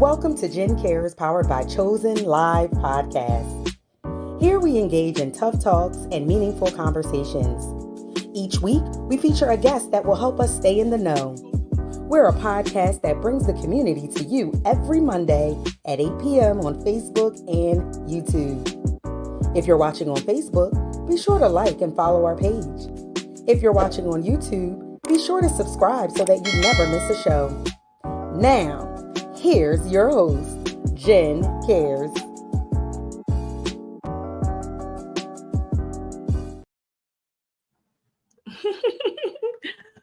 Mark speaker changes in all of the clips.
Speaker 1: welcome to Jen Cares powered by Chozen Live Podcast. Here we engage in tough talks and meaningful conversations. Each week, we feature a guest that will help us stay in the know. We're a podcast that brings the community to you every Monday at 8 p.m. on Facebook and YouTube. If you're watching on Facebook, be sure to like and follow our page. If you're watching on YouTube, be sure to subscribe so that you never miss a show. Now, here's your host, Jen Cares.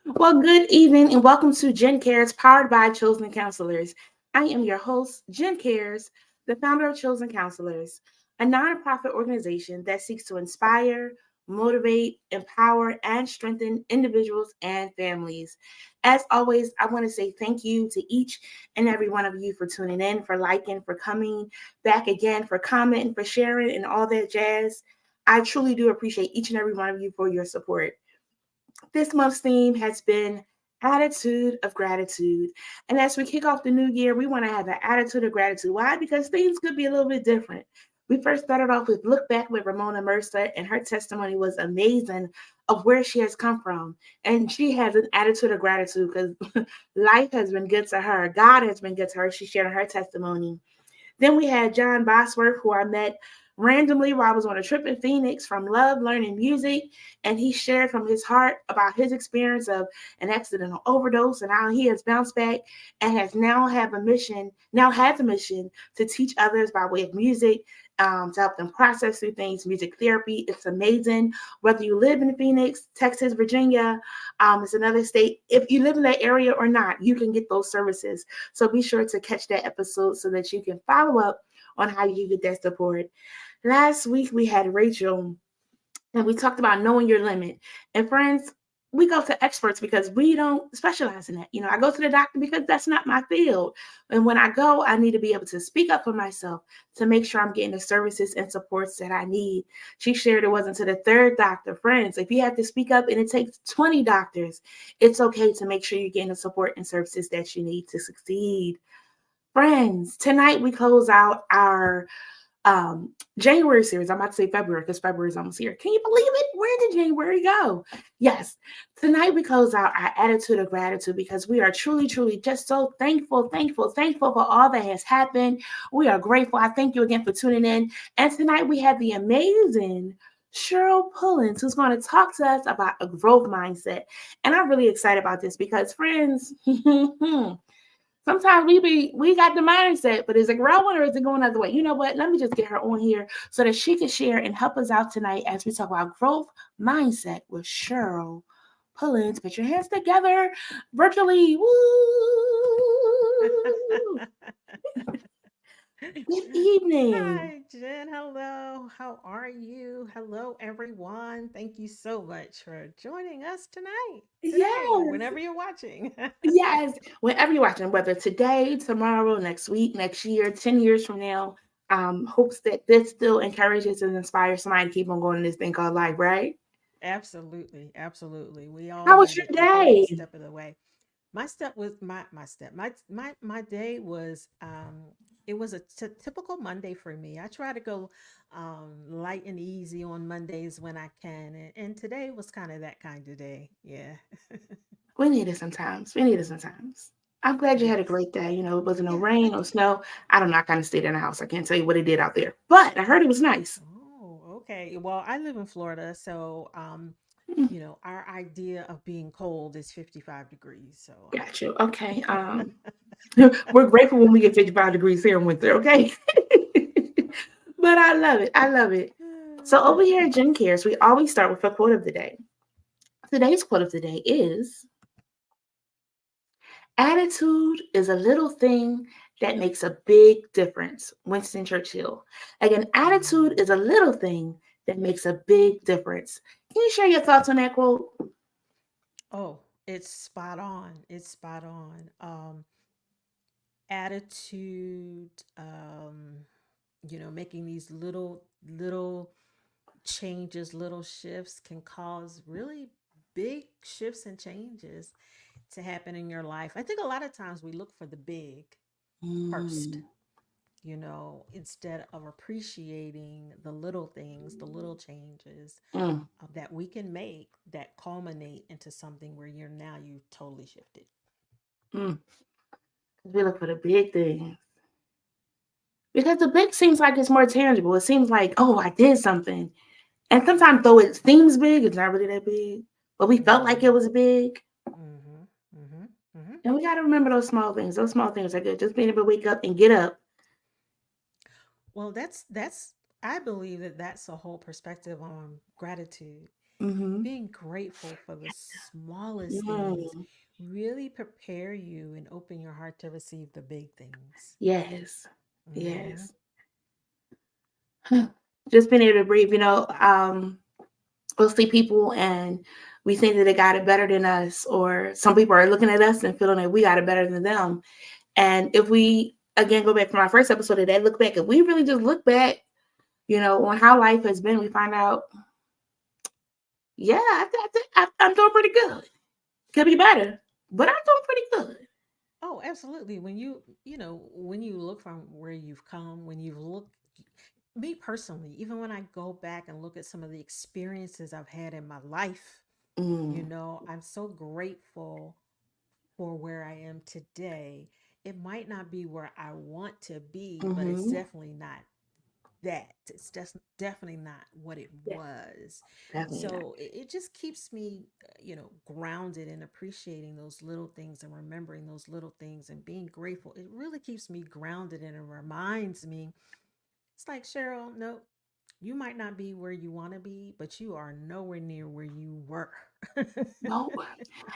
Speaker 2: Well, good evening and welcome to Jen Cares, powered by Chosen Counselors. I am your host, Jen Cares, the founder of Chosen Counselors, a nonprofit organization that seeks to inspire, motivate, empower, and strengthen individuals and families. As always, I want to say thank you to each and every one of you for tuning in, for liking, for coming back again, for commenting, for sharing, and all that jazz. I truly do appreciate each and every one of you for your support. This month's theme has been attitude of gratitude. And as we kick off the new year, we want to have an attitude of gratitude. Why? Because things could be a little bit different. We first started off with Look Back with Ramona Mercer, and her testimony was amazing of where she has come from. And she has an attitude of gratitude because life has been good to her. God has been good to her. She shared her testimony. Then we had John Bosworth, who I met randomly while I was on a trip in Phoenix from Love Learning Music. And he shared from his heart about his experience of an accidental overdose and how he has bounced back and has now has the mission to teach others by way of music, to help them process through things, music therapy. It's amazing. Whether you live in Phoenix, Texas, Virginia, it's another state. If you live in that area or not, you can get those services. So be sure to catch that episode so that you can follow up on how you get that support. Last week, we had Rachel, and we talked about knowing your limit. And friends, we go to experts because we don't specialize in that. I go to the doctor because that's not my field. And when I go, I need to be able to speak up for myself to make sure I'm getting the services and supports that I need. She shared it wasn't to the third doctor. Friends, if you have to speak up and it takes 20 doctors, it's okay to make sure you're getting the support and services that you need to succeed. Friends, tonight we close out our January series. I'm about to say February because February is almost here. Can you believe it? Where did January go? Yes. Tonight we close out our attitude of gratitude because we are truly, truly just so thankful for all that has happened. We are grateful. I thank you again for tuning in. And tonight we have the amazing Cheryl Pullins, who's going to talk to us about a growth mindset. And I'm really excited about this because, friends, sometimes we got the mindset, but is it growing or is it going the other way? You know what? Let me just get her on here so that she can share and help us out tonight as we talk about growth mindset with Cheryl Pullins. Put your hands together virtually. Woo! Good evening.
Speaker 3: Hi, Jen. Hello. How are you? Hello, everyone. Thank you so much for joining us tonight, today, or
Speaker 2: Yes.
Speaker 3: whenever you're watching.
Speaker 2: Yes. Whenever you're watching, whether today, tomorrow, next week, next year, 10 years from now, hopes that this still encourages and inspires somebody to keep on going in this thing called life, right?
Speaker 3: Absolutely. Absolutely. We all
Speaker 2: How was
Speaker 3: need
Speaker 2: your
Speaker 3: it every
Speaker 2: day?
Speaker 3: step of the way. My step was my step. My day was it was a typical Monday for me. I try to go light and easy on Mondays when I can, and today was kind of that kind of day. Yeah.
Speaker 2: We need it sometimes. We need it sometimes. I'm glad you had a
Speaker 3: Yes.
Speaker 2: great day. It wasn't no
Speaker 3: Yeah, I
Speaker 2: rain or
Speaker 3: did.
Speaker 2: snow. I don't know. I kind of stayed in the house. I can't tell you what it did out there, but I heard it was nice.
Speaker 3: Oh, okay. Well, I live in Florida, so
Speaker 2: Mm,
Speaker 3: our idea of being cold is 55 degrees. So,
Speaker 2: got you. Okay. We're grateful when we get 55 degrees here in winter. Okay. But I love it. I love it. So over here at Jen Cares, we always start with a quote of the day. Today's quote of the day is: attitude is a little thing that makes a big difference. Winston Churchill. Again, attitude is
Speaker 3: Mm.
Speaker 2: a little thing that makes a big difference. Can you share your thoughts on that quote?
Speaker 3: Oh, it's spot on. It's spot on. Attitude, making these little changes, little shifts can cause really big shifts and changes to happen in your life. I think a lot of times we look for the big, first,
Speaker 2: Mm.
Speaker 3: instead of appreciating the little things, the little changes
Speaker 2: Mm.
Speaker 3: that we can make that culminate into something where you've totally shifted.
Speaker 2: Mm. We look for the big things. Because the big seems like it's more tangible. It seems like, oh, I did something. And sometimes, though it seems big, it's not really that big. But we felt like
Speaker 3: Mm-hmm.
Speaker 2: it was big.
Speaker 3: Mm-hmm. Mm-hmm. Mm-hmm.
Speaker 2: And we got to remember those small things. Those small things are good. Just being able to wake up and get up.
Speaker 3: Well, that's I believe that that's a whole perspective on gratitude.
Speaker 2: Mm-hmm.
Speaker 3: Being grateful for the smallest things
Speaker 2: Mm.
Speaker 3: really prepare you and open your heart to receive the big things.
Speaker 2: Yes.
Speaker 3: Mm-hmm.
Speaker 2: Yes. Just being able to breathe, we'll see people and we think that they got it better than us, or some people are looking at us and feeling like we got it better than them. And if we again go back from our first episode of that, look back, if we really just look back, on how life has been, we find out, yeah, I'm doing pretty good. Could be better, but I'm doing pretty good.
Speaker 3: Oh, absolutely. When you look from where you've come, when you've looked, me personally, even when I go back and look at some of the experiences I've had in my life,
Speaker 2: Mm,
Speaker 3: I'm so grateful for where I am today. It might not be where I want to be, but it's
Speaker 2: mm-hmm.
Speaker 3: definitely not that. It's just definitely not what it
Speaker 2: Yeah,
Speaker 3: was.
Speaker 2: definitely not.
Speaker 3: So it just keeps me, grounded in appreciating those little things and remembering those little things and being grateful. It really keeps me grounded and it reminds me. It's like, Cheryl, no, you might not be where you want to be, but you are nowhere near where you were.
Speaker 2: No,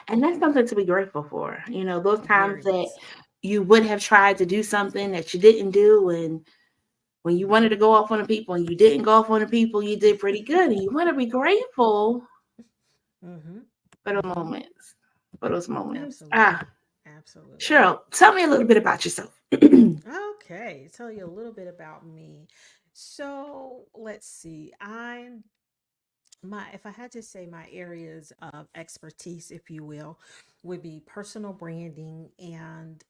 Speaker 2: and that's something to be grateful for. Those times
Speaker 3: Very much
Speaker 2: that
Speaker 3: so.
Speaker 2: you would have tried to do something that you didn't do, and when you wanted
Speaker 3: Mm-hmm.
Speaker 2: to go off on the people and you didn't go off on the people, you did pretty good, and you want to be grateful
Speaker 3: Mm-hmm.
Speaker 2: for those
Speaker 3: Mm-hmm.
Speaker 2: moments. For those moments.
Speaker 3: Absolutely. Absolutely.
Speaker 2: Cheryl, tell me a little bit about yourself. Mm-hmm.
Speaker 3: Okay, tell you a little bit about me. So let's see. If I had to say my areas of expertise, if you will, would be personal branding and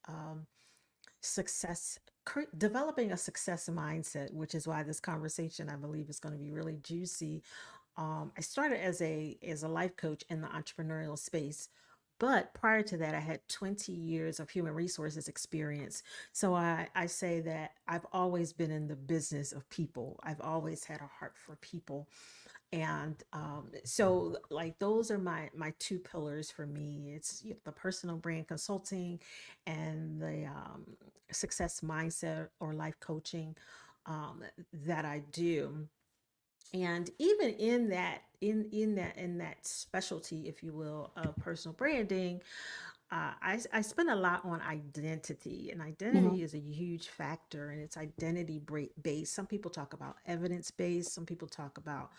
Speaker 3: success, developing a success mindset, which is why this conversation I believe is going to be really juicy. I started as a life coach in the entrepreneurial space, but prior to that, I had 20 years of human resources experience. So I say that I've always been in the business of people. I've always had a heart for people, and so like those are my two pillars for me. It's the personal brand consulting and the success mindset or life coaching um, that I do. And even in that specialty, if you will, of personal branding, I spend a lot on identity, and identity is a huge factor, and it's identity based. Some people talk about evidence based, some people talk about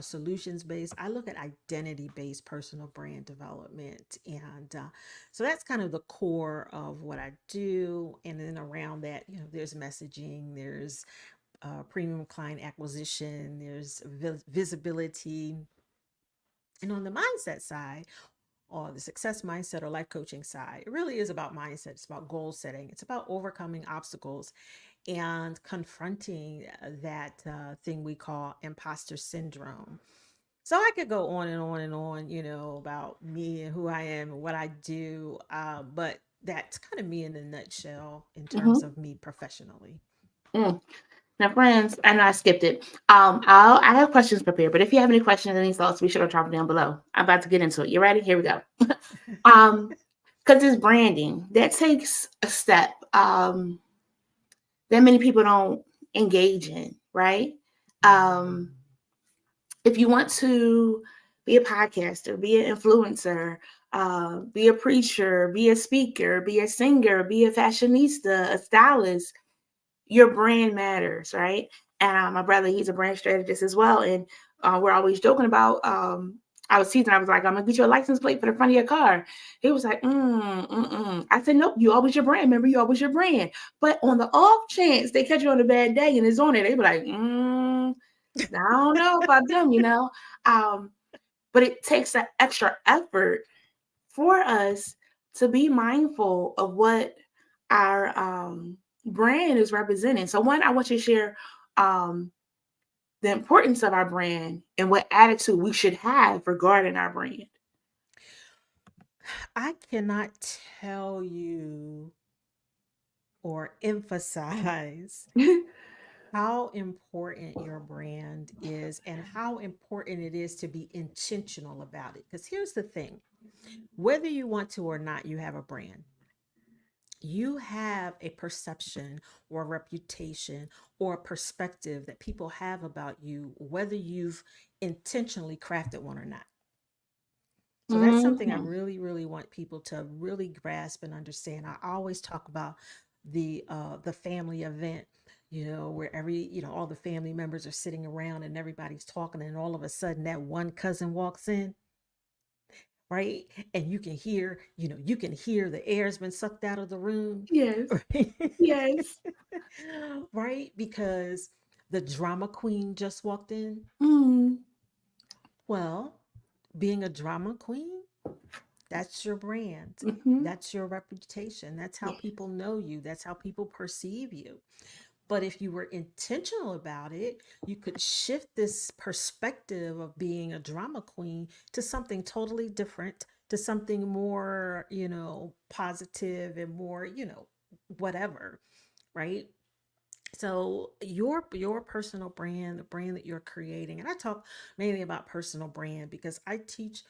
Speaker 3: solutions based. I look at identity based personal brand development, and so that's kind of the core of what I do. And then around that, there's messaging, there's premium client acquisition, there's visibility. And on the mindset side, or the success mindset or life coaching side, it really is about mindset. It's about goal setting. It's about overcoming obstacles and confronting that thing we call imposter syndrome. So I could go on and on and on, about me and who I am and what I do. But that's kind of me in a nutshell in terms
Speaker 2: Mm-hmm.
Speaker 3: of me professionally.
Speaker 2: Mm. Now, friends, I know I skipped it. I have questions prepared, but if you have any questions, any thoughts, be sure to drop them down below. I'm about to get into it. You ready? Here we go. Um, because it's branding that takes a step that many people don't engage in, right?
Speaker 3: Mm-hmm.
Speaker 2: Um, if you want to be a podcaster, be an influencer, be a preacher, be a speaker, be a singer, be a fashionista, a stylist, your brand matters, right? And my brother, he's a brand strategist as well. And we're always joking about, I was teasing, I was like, I'm gonna get you a license plate for the front of your car. He was like, I said, nope, you always your brand. Remember, you always your brand. But on the off chance they catch you on a bad day and it's on it, they be like, I don't know about them. Um, but it takes an extra effort for us to be mindful of what our brand is represented. So one, I want you to share um, the importance of our brand and what attitude we should have regarding our brand.
Speaker 3: I cannot tell you or emphasize how important your brand is and how important it is to be intentional about it. Because here's the thing, whether you want to or not, you have a brand. You have a perception or a reputation or a perspective that people have about you, whether you've intentionally crafted one or not. So that's something I
Speaker 2: Mm-hmm.
Speaker 3: really, really want people to really grasp and understand. I always talk about the family event, where all the family members are sitting around and everybody's talking, and all of a sudden that one cousin walks in, right? And you can hear the air's been sucked out of the room,
Speaker 2: Yes.
Speaker 3: right?
Speaker 2: Yes.
Speaker 3: Right? Because the drama queen just walked in.
Speaker 2: Mm.
Speaker 3: Well, being a drama queen, that's your brand.
Speaker 2: Mm-hmm.
Speaker 3: That's your reputation. That's how
Speaker 2: Yeah.
Speaker 3: people know you. That's how people perceive you. But if you were intentional about it, you could shift this perspective of being a drama queen to something totally different, to something more, positive and more, whatever, right? So your personal brand, the brand that you're creating, and I talk mainly about personal brand because I teach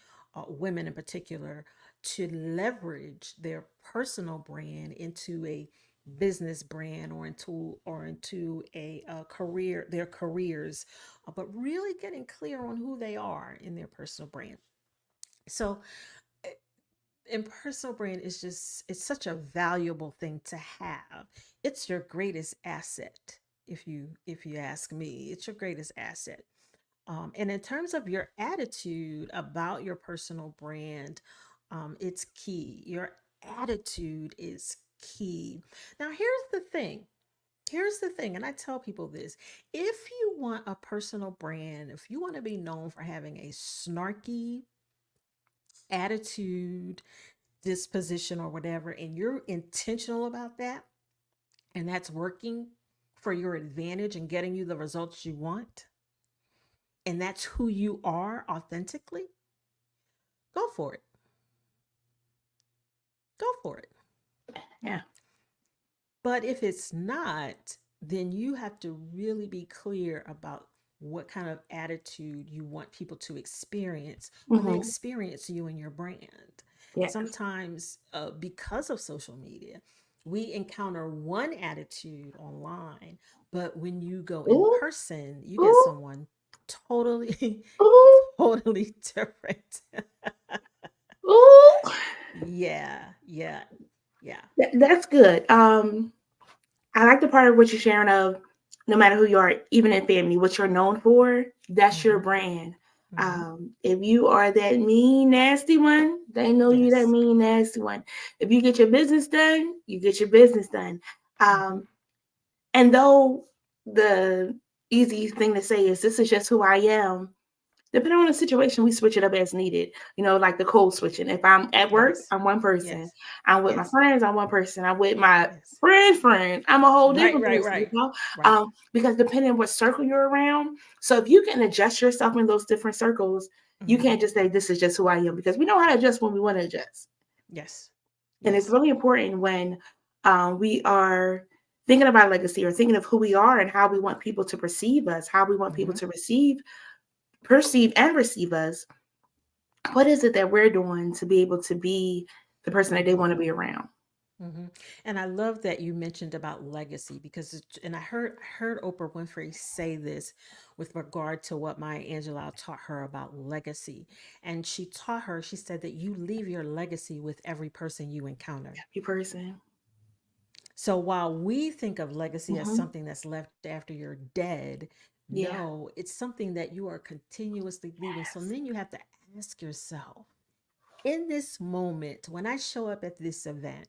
Speaker 3: women in particular to leverage their personal brand into a business brand or into a career, their careers, but really getting clear on who they are in their personal brand. So and personal brand is just, it's such a valuable thing to have. It's your greatest asset. If you ask me, it's your greatest asset. And in terms of your attitude about your personal brand, it's key. Your attitude is key. Now here's the thing, and I tell people this: if you want a personal brand, if you want to be known for having a snarky attitude, disposition, or whatever, and you're intentional about that, and that's working for your advantage and getting you the results you want, and that's who you are authentically, go for it. Go for it.
Speaker 2: Yeah.
Speaker 3: But if it's not, then you have to really be clear about what kind of attitude you want people to experience when they
Speaker 2: Mm-hmm.
Speaker 3: experience you and your brand.
Speaker 2: Yes.
Speaker 3: Sometimes, because of social media, we encounter one attitude online, but when you go in
Speaker 2: Ooh.
Speaker 3: person, you get
Speaker 2: Ooh.
Speaker 3: someone totally,
Speaker 2: Ooh.
Speaker 3: totally different.
Speaker 2: Ooh.
Speaker 3: Yeah, yeah, yeah.
Speaker 2: That's good. I like the part of what you're sharing of no matter who you are, even in family, what you're known for, that's your
Speaker 3: Mm-hmm,
Speaker 2: brand.
Speaker 3: mm-hmm.
Speaker 2: If you are that mean, nasty one, they know you that
Speaker 3: Yes.
Speaker 2: mean, nasty one. If you get your business done, you get your business done.
Speaker 3: Mm-hmm.
Speaker 2: Um, and though the easy thing to say is this is just who I am, depending on the situation, we switch it up as needed. Like the code switching. If I'm at work,
Speaker 3: Yes.
Speaker 2: I'm one person.
Speaker 3: Yes.
Speaker 2: I'm with my
Speaker 3: Yes.
Speaker 2: friends, I'm one person. I'm with my
Speaker 3: Yes.
Speaker 2: friend, I'm a whole
Speaker 3: Right,
Speaker 2: different
Speaker 3: right,
Speaker 2: person,
Speaker 3: right. Right.
Speaker 2: because depending on what circle you're around. So if you can adjust yourself in those different circles, you
Speaker 3: Hmm.
Speaker 2: can't just say this is just who I am because we know how to adjust when we want to adjust.
Speaker 3: Yes.
Speaker 2: And it's
Speaker 3: Yes.
Speaker 2: really important when we are thinking about legacy or thinking of who we are and how we want people to perceive us, how we want people
Speaker 3: Hmm.
Speaker 2: to perceive and receive us. What is it that we're doing to be able to be the person that they
Speaker 3: Hmm.
Speaker 2: want to be around?
Speaker 3: Hmm. And I love that you mentioned about legacy because and I heard Oprah Winfrey say this with regard to what Maya Angelou taught her about legacy. And she said that you leave your legacy with every person you encounter.
Speaker 2: Happy person.
Speaker 3: So while we think of legacy as
Speaker 2: Hmm.
Speaker 3: something that's left after you're dead,
Speaker 2: Yeah.
Speaker 3: no, it's something that you are continuously leaving. So then you have to ask yourself, in this moment, when I show up at this event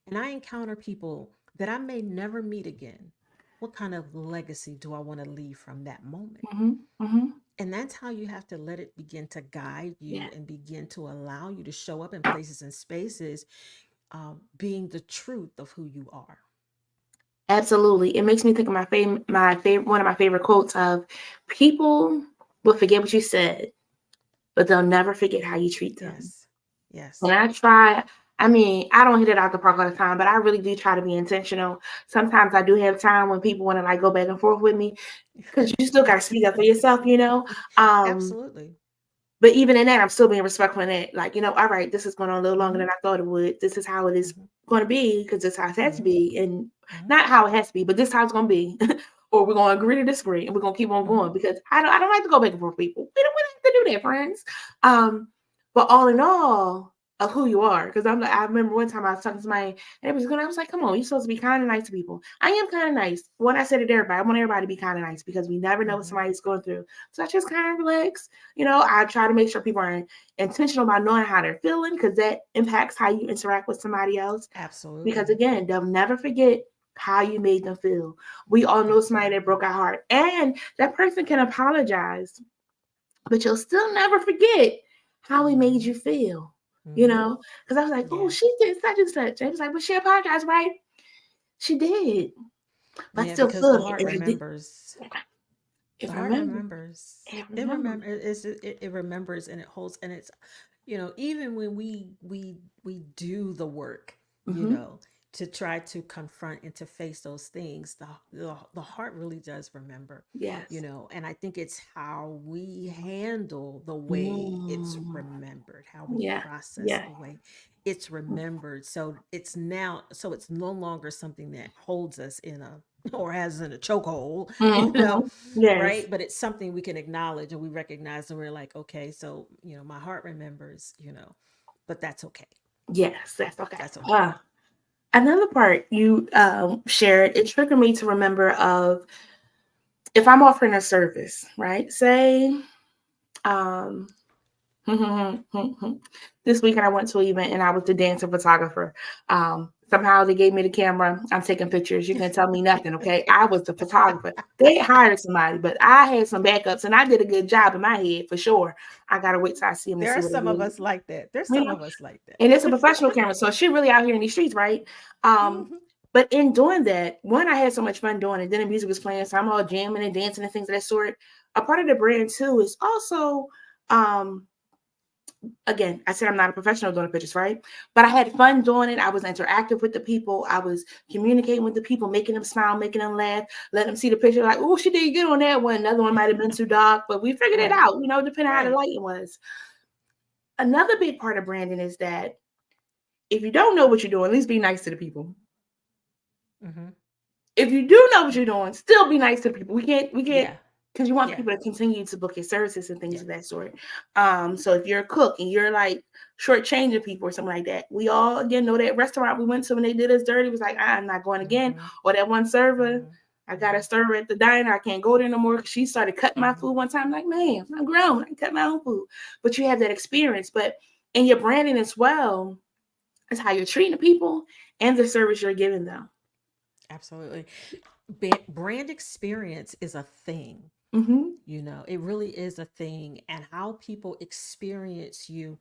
Speaker 3: and I encounter people that I may never meet again, what kind of legacy do I want to leave from that moment?
Speaker 2: Hmm. Hmm.
Speaker 3: And that's how you have to let it begin to guide
Speaker 2: Yeah.
Speaker 3: you and begin to allow you to show up in places and spaces, being the truth of who you are.
Speaker 2: Absolutely. It makes me think of one of my favorite quotes of people will forget what you said, but they'll never forget how you treat them.
Speaker 3: Yes. Yes.
Speaker 2: And I don't hit it out the park all the time, but I really do try to be intentional. Sometimes I do have time when people want to like go back and forth with me because you still got to speak up for yourself. Um,
Speaker 3: Absolutely.
Speaker 2: but even in that, I'm still being respectful in it. Like, all right, this is going on a little longer
Speaker 3: Mm-hmm.
Speaker 2: than I thought it would. This is how it is
Speaker 3: Mm-hmm.
Speaker 2: going to be because this is how it has to
Speaker 3: Mm-hmm.
Speaker 2: be. And
Speaker 3: Mm-hmm.
Speaker 2: not how it has to be, but this is how it's going to be. Or we're going to agree to disagree and we're going to keep on
Speaker 3: Mm-hmm.
Speaker 2: going because I don't like to go back and forth with people. We don't have to do that, friends. Um, but all in all, of who you are. Because I remember one time I was talking to somebody and I was like, come on, you're supposed to be kind and nice to people. I am kind of nice. When I said it to everybody, I want everybody to be kind and nice because we never know what
Speaker 3: Mm-hmm.
Speaker 2: somebody's going through. So I just kind of relax. I try to make sure people are intentional about knowing how they're feeling because that impacts how you interact with somebody else. Because
Speaker 3: Absolutely.
Speaker 2: again, they'll never forget how you made them feel. We all know somebody that
Speaker 3: Absolutely.
Speaker 2: broke our heart, and that person can apologize, but you'll still never forget how he made
Speaker 3: Mm-hmm.
Speaker 2: you feel.
Speaker 3: Mm-hmm.
Speaker 2: Because I was like, oh,
Speaker 3: Yeah.
Speaker 2: she did such and such. And it was like, but she apologized, right? She did, but I
Speaker 3: Yeah,
Speaker 2: still
Speaker 3: because the
Speaker 2: feel it.
Speaker 3: heart
Speaker 2: And you did,
Speaker 3: remembers.
Speaker 2: if
Speaker 3: The
Speaker 2: I
Speaker 3: heart
Speaker 2: remember,
Speaker 3: remembers.
Speaker 2: if I
Speaker 3: It
Speaker 2: remember.
Speaker 3: remember it remembers and it holds and it's even when we do the work,
Speaker 2: Mm-hmm.
Speaker 3: to try to confront and to face those things, the heart really does remember,
Speaker 2: Yes.
Speaker 3: and I think it's how we handle the way it's
Speaker 2: Mm.
Speaker 3: remembered, how we
Speaker 2: Yeah.
Speaker 3: process
Speaker 2: Yeah.
Speaker 3: the way it's remembered. So it's no longer something that holds us in a or has in a chokehold,
Speaker 2: Mm-hmm. Yes.
Speaker 3: right? But it's something we can acknowledge and we recognize and we're like, okay, so my heart remembers, but that's okay.
Speaker 2: Yes. That's okay.
Speaker 3: That's okay.
Speaker 2: Another part you shared, it triggered me to remember of if I'm offering a service, right? Say, um, this weekend I went to an event and I was the dancer photographer. Somehow they gave me the camera. I'm taking pictures. You can tell me nothing, okay? I was the photographer. They hired somebody, but I had some backups and I did a good job in my head for sure. I gotta wait till I see them to
Speaker 3: There
Speaker 2: see
Speaker 3: are
Speaker 2: what they
Speaker 3: some of
Speaker 2: do.
Speaker 3: us like that. There's
Speaker 2: You
Speaker 3: some
Speaker 2: know,
Speaker 3: of us like
Speaker 2: and it's a
Speaker 3: that.
Speaker 2: professional camera, so she really out here in these streets, right? Um,
Speaker 3: Mhm.
Speaker 2: but in doing that, one, I had so much fun doing it. Then the music was playing, so I'm all jamming and dancing and things of that sort. A part of the brand too is also, um, again, I said I'm not a professional doing the pictures, right? But I had fun doing it. I was interactive with the people. I was communicating with the people, making them smile, making them laugh, letting them see the picture. Like, oh, she did good on that one. Another one might have been too dark, but we figured it
Speaker 3: Right.
Speaker 2: out. Depending on how the
Speaker 3: Right.
Speaker 2: lighting was. Another big part of branding is that if you don't know what you're doing, at least be nice to the people.
Speaker 3: Hmm.
Speaker 2: If you do know what you're doing, still be nice to people. We can't,
Speaker 3: Yeah.
Speaker 2: because you want
Speaker 3: Yeah.
Speaker 2: people to continue to book your services and things
Speaker 3: Yeah.
Speaker 2: of that sort. So if you're a cook and you're like shortchanging people or something like that, we all again know that restaurant we went to when they did us dirty was like, I'm not going again.
Speaker 3: Hmm.
Speaker 2: Or that one server,
Speaker 3: Hmm.
Speaker 2: I got a
Speaker 3: Hmm.
Speaker 2: server at the diner, I can't go there no more because she started cutting my
Speaker 3: Hmm.
Speaker 2: food one time. Like, man, I'm grown, I can cut my own food. But you have that experience. But in your branding as well, is how you're treating the people and the service you're giving them.
Speaker 3: Absolutely. Brand experience is a thing.
Speaker 2: Mm-hmm.
Speaker 3: It really is a thing. And how people experience you,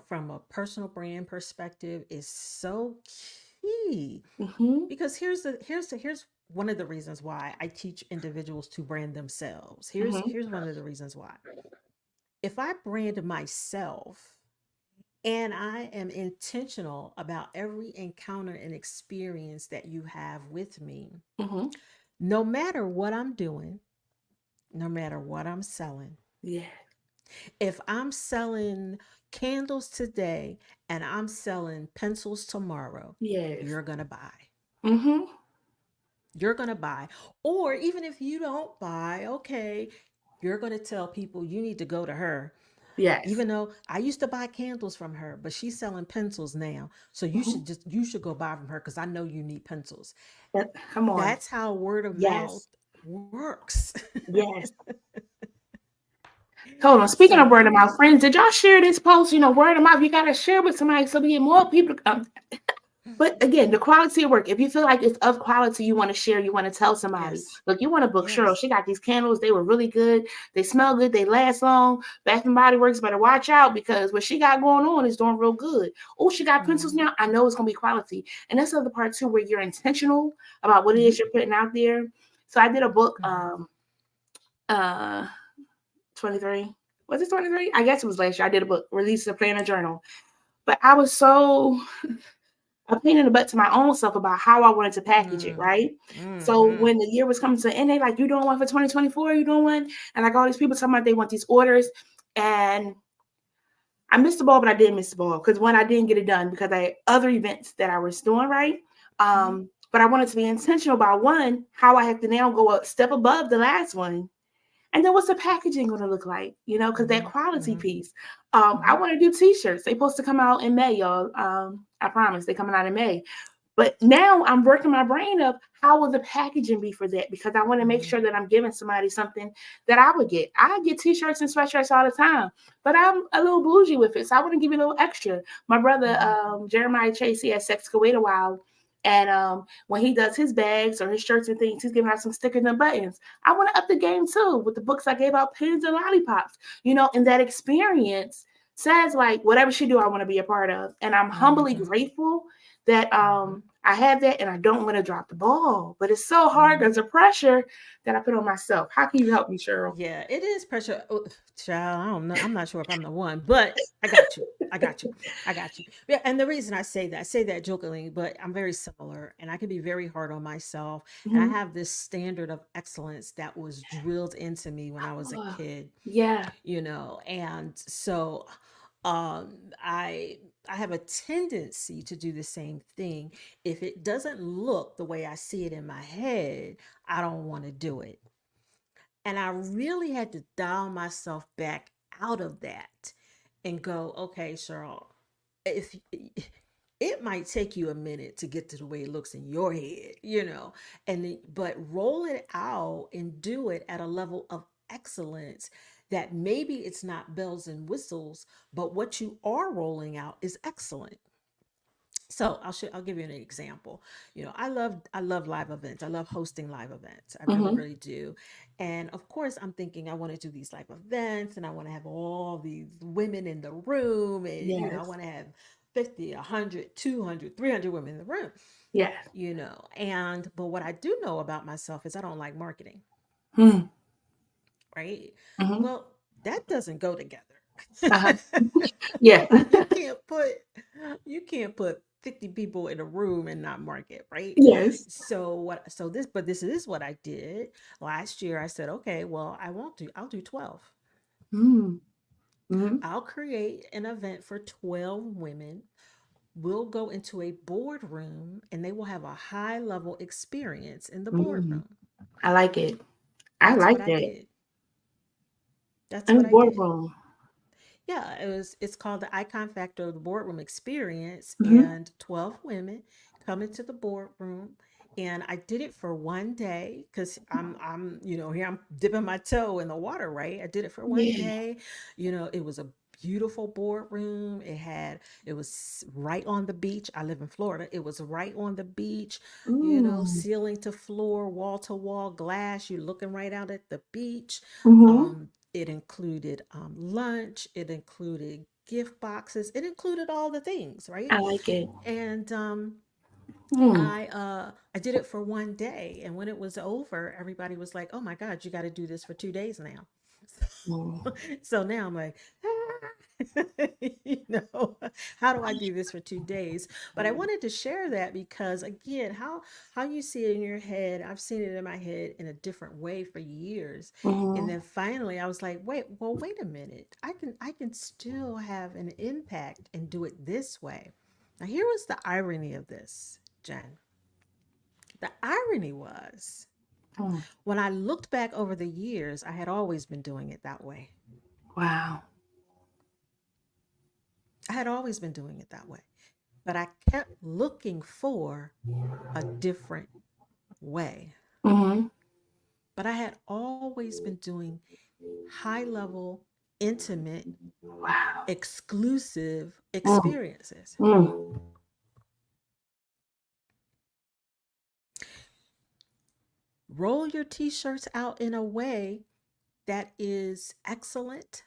Speaker 3: from a personal brand perspective is so key.
Speaker 2: Mm-hmm.
Speaker 3: Because here's one of the reasons why I teach individuals to brand themselves. Here's
Speaker 2: Mm-hmm.
Speaker 3: here's one of the reasons why. If I brand myself and I am intentional about every encounter and experience that you have with me,
Speaker 2: Mm-hmm.
Speaker 3: no matter what I'm doing, no matter what I'm selling,
Speaker 2: Yeah.
Speaker 3: if I'm selling candles today and I'm selling pencils tomorrow,
Speaker 2: Yes.
Speaker 3: you're going to buy.
Speaker 2: Mm-hmm.
Speaker 3: You're going to buy. Or even if you don't buy, okay, you're going to tell people you need to go to her.
Speaker 2: Yes.
Speaker 3: Even though I used to buy candles from her, but she's selling pencils now. So
Speaker 2: Mm-hmm.
Speaker 3: you should go buy from her because I know you need pencils.
Speaker 2: Come on.
Speaker 3: That's how word of mouth
Speaker 2: Yes.
Speaker 3: works.
Speaker 2: Yes. Hold on. Speaking
Speaker 3: So
Speaker 2: of word
Speaker 3: you
Speaker 2: of mouth, friends, did y'all share this post? Word of mouth. You gotta share with somebody so we get more people to come. But again, the quality of work, if you feel like it's of quality, you want to share, you want to tell somebody.
Speaker 3: Yes.
Speaker 2: Look, you want to book Cheryl.
Speaker 3: Yes.
Speaker 2: She got these candles. They were really good. They smell good. They last long. Bath and Body Works better watch out because what she got going on is doing real good. Oh, she got pencils
Speaker 3: Mm-hmm.
Speaker 2: now. I know it's going to be quality. And that's the other part too, where you're intentional about what it
Speaker 3: Mm-hmm.
Speaker 2: is you're putting out there. So I did a book,
Speaker 3: Mm-hmm.
Speaker 2: uh, 23. Was it 23? I guess it was last year. I did a book, released a planner journal. But I was so a pain in the butt to my own self about how I wanted to package it, right? So
Speaker 3: Mm-hmm.
Speaker 2: when the year was coming to an end, they like, you doing one for 2024? You doing one? And like all these people talking about they want these orders. And I missed the ball, but I didn't miss the ball because one, I didn't get it done because I had other events that I was doing, right?
Speaker 3: Mm-hmm.
Speaker 2: But I wanted to be intentional about one, how I have to now go a step above the last one. And then what's the packaging going to look like? You know, because that quality
Speaker 3: Mm-hmm.
Speaker 2: piece. I
Speaker 3: Mm-hmm.
Speaker 2: want to do t-shirts. They supposed to come out in May, y'all. I promise they coming out in May. But now I'm working my brain up. How will the packaging be for that? Because I want to make
Speaker 3: Mm-hmm.
Speaker 2: sure that I'm giving somebody something that I would get. I get t-shirts and sweatshirts all the time, but I'm a little bougie with it. So I want to give you a little extra. My brother,
Speaker 3: Mm-hmm.
Speaker 2: Jeremiah Chase, he has Sex Kuwait a while. And when he does his bags or his shirts and things, he's giving out some stickers and buttons. I want to up the game too with the books I gave out, pins and lollipops. You know, and that experience says like whatever she do, I want to be a part of. And I'm humbly
Speaker 3: Mm-hmm.
Speaker 2: grateful that
Speaker 3: Mm-hmm.
Speaker 2: I have that and I don't want to drop the ball. But it's so hard.
Speaker 3: Mm-hmm.
Speaker 2: There's a pressure that I put on myself. How can you help me, Cheryl?
Speaker 3: Yeah, it is pressure. Oh, child, I don't know. I'm not sure if I'm the one, but I got you. I got you. I got you. Yeah, and the reason I say that jokingly, but I'm very similar and I can be very hard on myself. And I
Speaker 2: Mm-hmm.
Speaker 3: have this standard of excellence that was drilled into me when I was a
Speaker 2: Oh,
Speaker 3: kid,
Speaker 2: yeah.
Speaker 3: and so I have a tendency to do the same thing. If it doesn't look the way I see it in my head, I don't want to do it. And I really had to dial myself back out of that and go, okay, Cheryl, if it might take you a minute to get to the way it looks in your head, but roll it out and do it at a level of excellence that maybe it's not bells and whistles, but what you are rolling out is excellent. So I'll give you an example. I love live events. I love hosting live events. I really
Speaker 2: Mm-hmm.
Speaker 3: really do. And of course, I'm thinking I want to do these live events, and I want to have all these women in the room, and I
Speaker 2: Yes.
Speaker 3: want to have 50, 100, 200, 300 women in the room.
Speaker 2: Yes.
Speaker 3: And but what I do know about myself is I don't like marketing,
Speaker 2: Mm-hmm.
Speaker 3: right?
Speaker 2: Mm-hmm.
Speaker 3: Well, that doesn't go together.
Speaker 2: Uh-huh. Yeah.
Speaker 3: you can't put you can't put 50 people in a room and not market, right?
Speaker 2: Yes.
Speaker 3: This is what I did last year. I said, okay, well, I'll do 12.
Speaker 2: Mm-hmm. Mm-hmm.
Speaker 3: I'll create an event for 12 women. We'll go into a boardroom and they will have a high level experience in the
Speaker 2: Mm-hmm.
Speaker 3: boardroom.
Speaker 2: I like it. I
Speaker 3: That's
Speaker 2: like
Speaker 3: what I
Speaker 2: that.
Speaker 3: did. That's
Speaker 2: In the
Speaker 3: what I did.
Speaker 2: boardroom.
Speaker 3: Yeah, it's called the Icon Factor of the Boardroom Experience,
Speaker 2: Mm-hmm.
Speaker 3: and 12 women come into the boardroom. And I did it for one day because here I'm dipping my toe in the water, right? I did it for one
Speaker 2: Yeah.
Speaker 3: day. It was a beautiful boardroom. It was right on the beach. I live in Florida. It was right on the beach,
Speaker 2: Mm.
Speaker 3: ceiling to floor, wall to wall glass. You're looking right out at the beach.
Speaker 2: Mm-hmm.
Speaker 3: It included lunch, it included gift boxes, it included all the things, right?
Speaker 2: I like it.
Speaker 3: And
Speaker 2: Mm.
Speaker 3: I did it for one day, and when it was over, everybody was like, "Oh my God, you got to do this for 2 days now."
Speaker 2: Mm.
Speaker 3: So now I'm like, ah, how do I do this for 2 days? But I wanted to share that because again, how you see it in your head, I've seen it in my head in a different way for years. And
Speaker 2: Mm-hmm.
Speaker 3: then finally I was like, wait a minute. I can still have an impact and do it this way. Now here was the irony of this, Jen. The irony was
Speaker 2: Mm.
Speaker 3: when I looked back over the years, I had always been doing it that way.
Speaker 2: Wow.
Speaker 3: I had always been doing it that way, but I kept looking for a different way.
Speaker 2: Mm-hmm.
Speaker 3: But I had always been doing high level, intimate,
Speaker 2: Wow.
Speaker 3: exclusive
Speaker 2: Mm.
Speaker 3: experiences.
Speaker 2: Mm.
Speaker 3: roll your t-shirts out in a way that is excellent,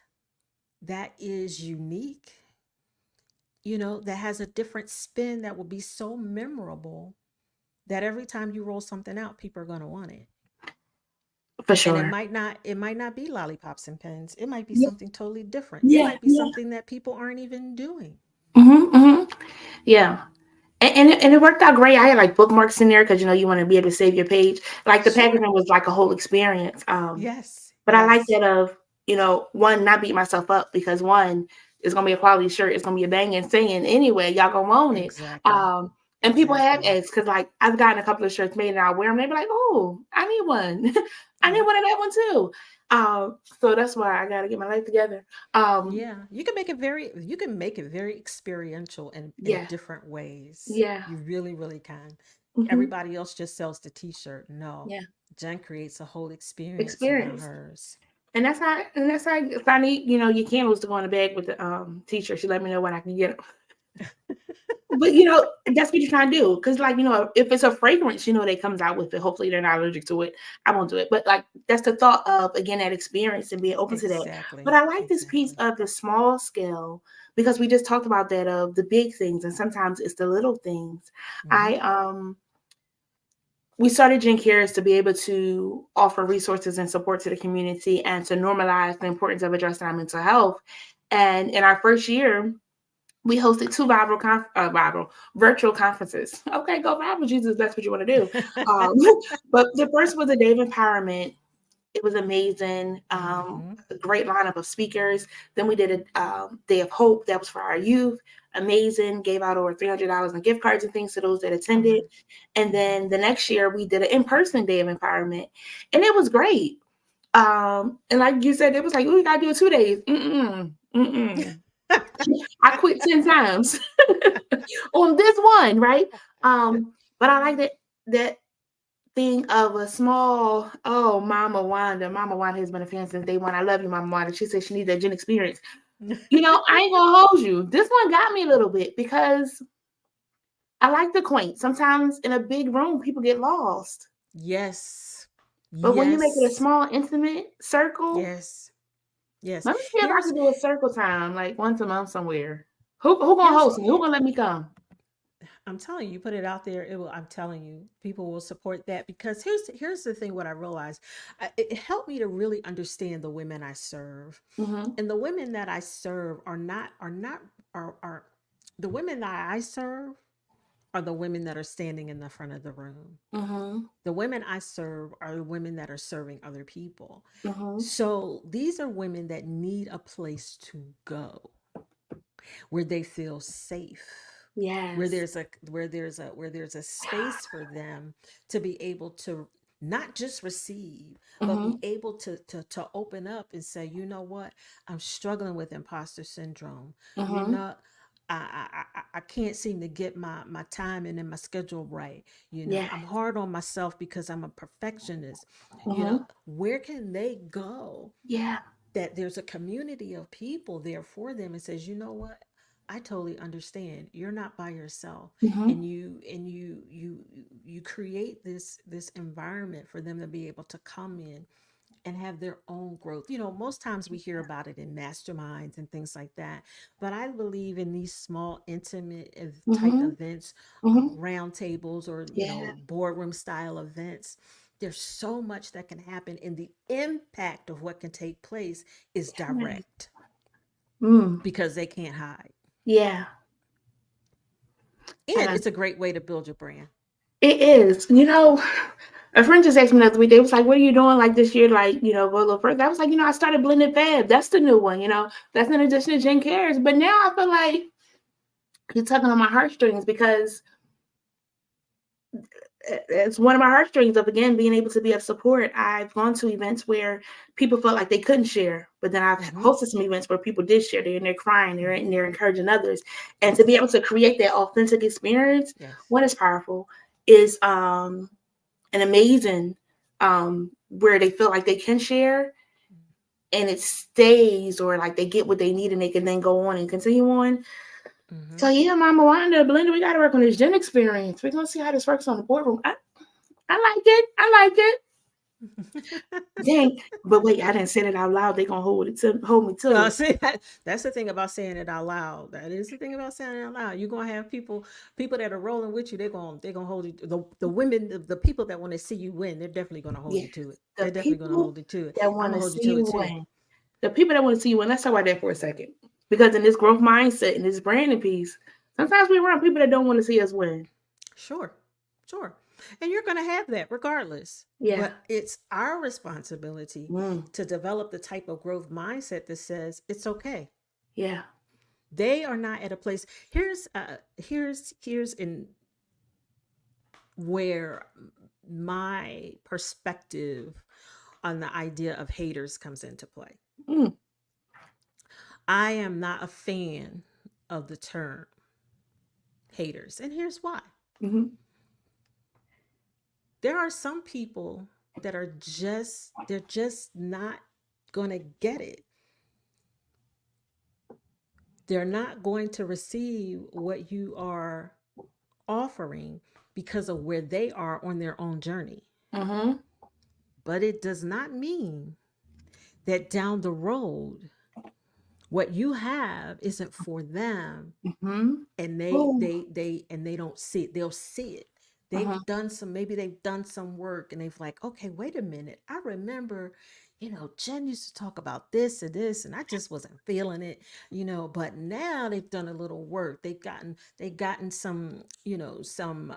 Speaker 3: that is unique, that has a different spin that will be so memorable that every time you roll something out, people are going to want it.
Speaker 2: For
Speaker 3: And
Speaker 2: sure.
Speaker 3: it might not be lollipops and pens. It might be
Speaker 2: Yeah,
Speaker 3: something totally different. It
Speaker 2: yeah,
Speaker 3: might be
Speaker 2: yeah.
Speaker 3: something that people aren't even doing.
Speaker 2: Mm-hmm. Yeah. And it worked out great. I had like bookmarks in there because you want to be able to save your page. Like the
Speaker 3: Sure.
Speaker 2: packaging was like a whole experience.
Speaker 3: Yes.
Speaker 2: But I like
Speaker 3: Yes.
Speaker 2: that of one, not beat myself up because one, it's gonna be a quality shirt. It's gonna be a banging saying anyway. Y'all gonna want it.
Speaker 3: Exactly.
Speaker 2: And people have
Speaker 3: Exactly.
Speaker 2: asked because like I've gotten a couple of shirts made and I wear them. They be like, oh, I need one. I need
Speaker 3: Yeah.
Speaker 2: one of that one too. So that's why I gotta get my life together. Um,
Speaker 3: Yeah. You can make it very experiential in
Speaker 2: yeah,
Speaker 3: different ways.
Speaker 2: yeah.
Speaker 3: You really, really can.
Speaker 2: Hmm.
Speaker 3: Everybody else just sells the t-shirt. No.
Speaker 2: Yeah.
Speaker 3: Jen creates a whole experience around
Speaker 2: Experience.
Speaker 3: hers.
Speaker 2: And that's how if I need, your candles to go in the bag with the t-shirts, you let me know when I can get them. But that's what you're trying to do. Because like, if it's a fragrance, that comes out with it, hopefully they're not allergic to it. I won't do it. But like that's the thought of again that experience and being open to that. But
Speaker 3: Exactly.
Speaker 2: I like this piece
Speaker 3: Exactly.
Speaker 2: of the small scale because we just talked about that of the big things and sometimes it's the little things.
Speaker 3: Mm-hmm.
Speaker 2: I we started Gen Cares to be able to offer resources and support to the community and to normalize the importance of addressing our mental health. And in our first year, we hosted two virtual conferences. Okay, go viral, Jesus. That's what you want to do. Um, but the first was a day of empowerment. It was amazing.
Speaker 3: Mm-hmm.
Speaker 2: A great lineup of speakers. Then we did a day of hope that was for our youth. Amazing. Gave out over $300 in gift cards and things to those that
Speaker 3: Oh
Speaker 2: attended.
Speaker 3: my.
Speaker 2: And
Speaker 3: Mm-hmm.
Speaker 2: then the next year we did an in-person day of empowerment, and it was great. And like you said, it was like, we gotta do it 2 days. Mm-mm, mm-mm. I quit 10 times on this one, right? But I like that thing of a small, oh, Mama Wanda. Mama Wanda has been a fan since day one. I love you, Mama Wanda. She said she needs that Gen experience. I ain't gonna hold you. This one got me a little bit because I like the quaint. Sometimes in a big room, people get lost.
Speaker 3: Yes.
Speaker 2: But when you make it a
Speaker 3: Yes.
Speaker 2: small, intimate circle,
Speaker 3: Yes. Yes.
Speaker 2: let me see if I
Speaker 3: Here's
Speaker 2: can do a circle time like once a month somewhere. Who gonna
Speaker 3: here's
Speaker 2: host me? Who gonna let me come?
Speaker 3: I'm telling you, put it out there. It will. I'm telling you, people will support that because here's the thing. What I realized, it helped me to really understand the women I serve,
Speaker 2: Mm-hmm.
Speaker 3: and the women that I serve are the women that I serve are the women that are standing in the front of the room.
Speaker 2: Mm-hmm.
Speaker 3: The women I serve are the women that are serving other people.
Speaker 2: Mm-hmm.
Speaker 3: So these are women that need a place to go where they feel safe,
Speaker 2: Yes.
Speaker 3: where there's a space for them to be able to not just receive but
Speaker 2: Mm-hmm.
Speaker 3: be able to open up and say, you know what, I'm struggling with imposter syndrome. You
Speaker 2: Mm-hmm.
Speaker 3: know, I can't seem to get my timing and my schedule right. You know,
Speaker 2: Yeah.
Speaker 3: I'm hard on myself because I'm a perfectionist. You know,
Speaker 2: Mm-hmm.
Speaker 3: where can they go
Speaker 2: Yeah.
Speaker 3: that there's a community of people there for them and says, you know what, I totally understand. You're not by yourself.
Speaker 2: Mm-hmm.
Speaker 3: And you create this environment for them to be able to come in and have their own growth. You know, most times we hear about it in masterminds and things like that, but I believe in these small, intimate type
Speaker 2: Mm-hmm.
Speaker 3: events,
Speaker 2: Mm-hmm.
Speaker 3: round tables, or
Speaker 2: Yeah.
Speaker 3: boardroom style events. There's so much that can happen, and the impact of what can take place is
Speaker 2: Yeah.
Speaker 3: direct
Speaker 2: Mm.
Speaker 3: because they can't hide.
Speaker 2: Yeah.
Speaker 3: And
Speaker 2: And
Speaker 3: it's a great way to build your brand.
Speaker 2: it is. A friend just asked me the other week, they was like, what are you doing like this year? Like, go a little further. I was like, I started blended fab. That's the new one, that's in addition to Jen Cares. But now I feel like you're tugging on my heartstrings because it's one of my heartstrings of again being able to be of support. I've gone to events where people felt like they couldn't share, but then I've
Speaker 3: Mm-hmm.
Speaker 2: hosted some events where people did share. They're in there crying,
Speaker 3: Mm-hmm.
Speaker 2: they're encouraging others, and to be
Speaker 3: Yes.
Speaker 2: able to create that authentic experience,
Speaker 3: Yes.
Speaker 2: what is powerful is an amazing where they feel like they can share and it stays or like they get what they need and they can then go on and continue on.
Speaker 3: Mm-hmm.
Speaker 2: So yeah, Mama Wanda, Belinda, we got to work on this Gen experience. We're gonna see how this works on the boardroom. I like it. I like it. Dang, but wait, I didn't say it out loud. They gonna hold me to
Speaker 3: Well,
Speaker 2: it.
Speaker 3: see, that's the thing about saying it out loud. That is the thing about saying it out loud. You're gonna have people that are rolling with you. They're gonna hold you. The women, the people that want to see you win, they're definitely gonna hold you
Speaker 2: Yes,
Speaker 3: to it.
Speaker 2: the
Speaker 3: They're definitely gonna
Speaker 2: people
Speaker 3: hold you to it.
Speaker 2: that
Speaker 3: I'm
Speaker 2: want
Speaker 3: gonna
Speaker 2: to
Speaker 3: hold you
Speaker 2: see
Speaker 3: to
Speaker 2: you
Speaker 3: it too.
Speaker 2: win. The people that want to see you win. Let's talk about that for a second, because in this growth mindset and this branding piece, sometimes we're around people that don't want to see us win.
Speaker 3: Sure, sure. And you're gonna have that regardless.
Speaker 2: Yeah.
Speaker 3: But it's our responsibility
Speaker 2: Mm.
Speaker 3: to develop the type of growth mindset that says it's okay.
Speaker 2: Yeah.
Speaker 3: They are not at a place. Here's in where my perspective on the idea of haters comes into play.
Speaker 2: Mm.
Speaker 3: I am not a fan of the term haters, and here's why.
Speaker 2: Mm-hmm.
Speaker 3: There are some people that they're just not going to get it. They're not going to receive what you are offering because of where they are on their own journey.
Speaker 2: Mm-hmm.
Speaker 3: But it does not mean that down the road what you have isn't for them,
Speaker 2: Mm-hmm.
Speaker 3: and
Speaker 2: Oh.
Speaker 3: they don't see it. They'll see it. They've
Speaker 2: Uh-huh.
Speaker 3: done some, maybe they've done some work, and they've like, okay, wait a minute, I remember, Jen used to talk about this and this, and I just wasn't feeling it, but now they've done a little work. They've gotten some, some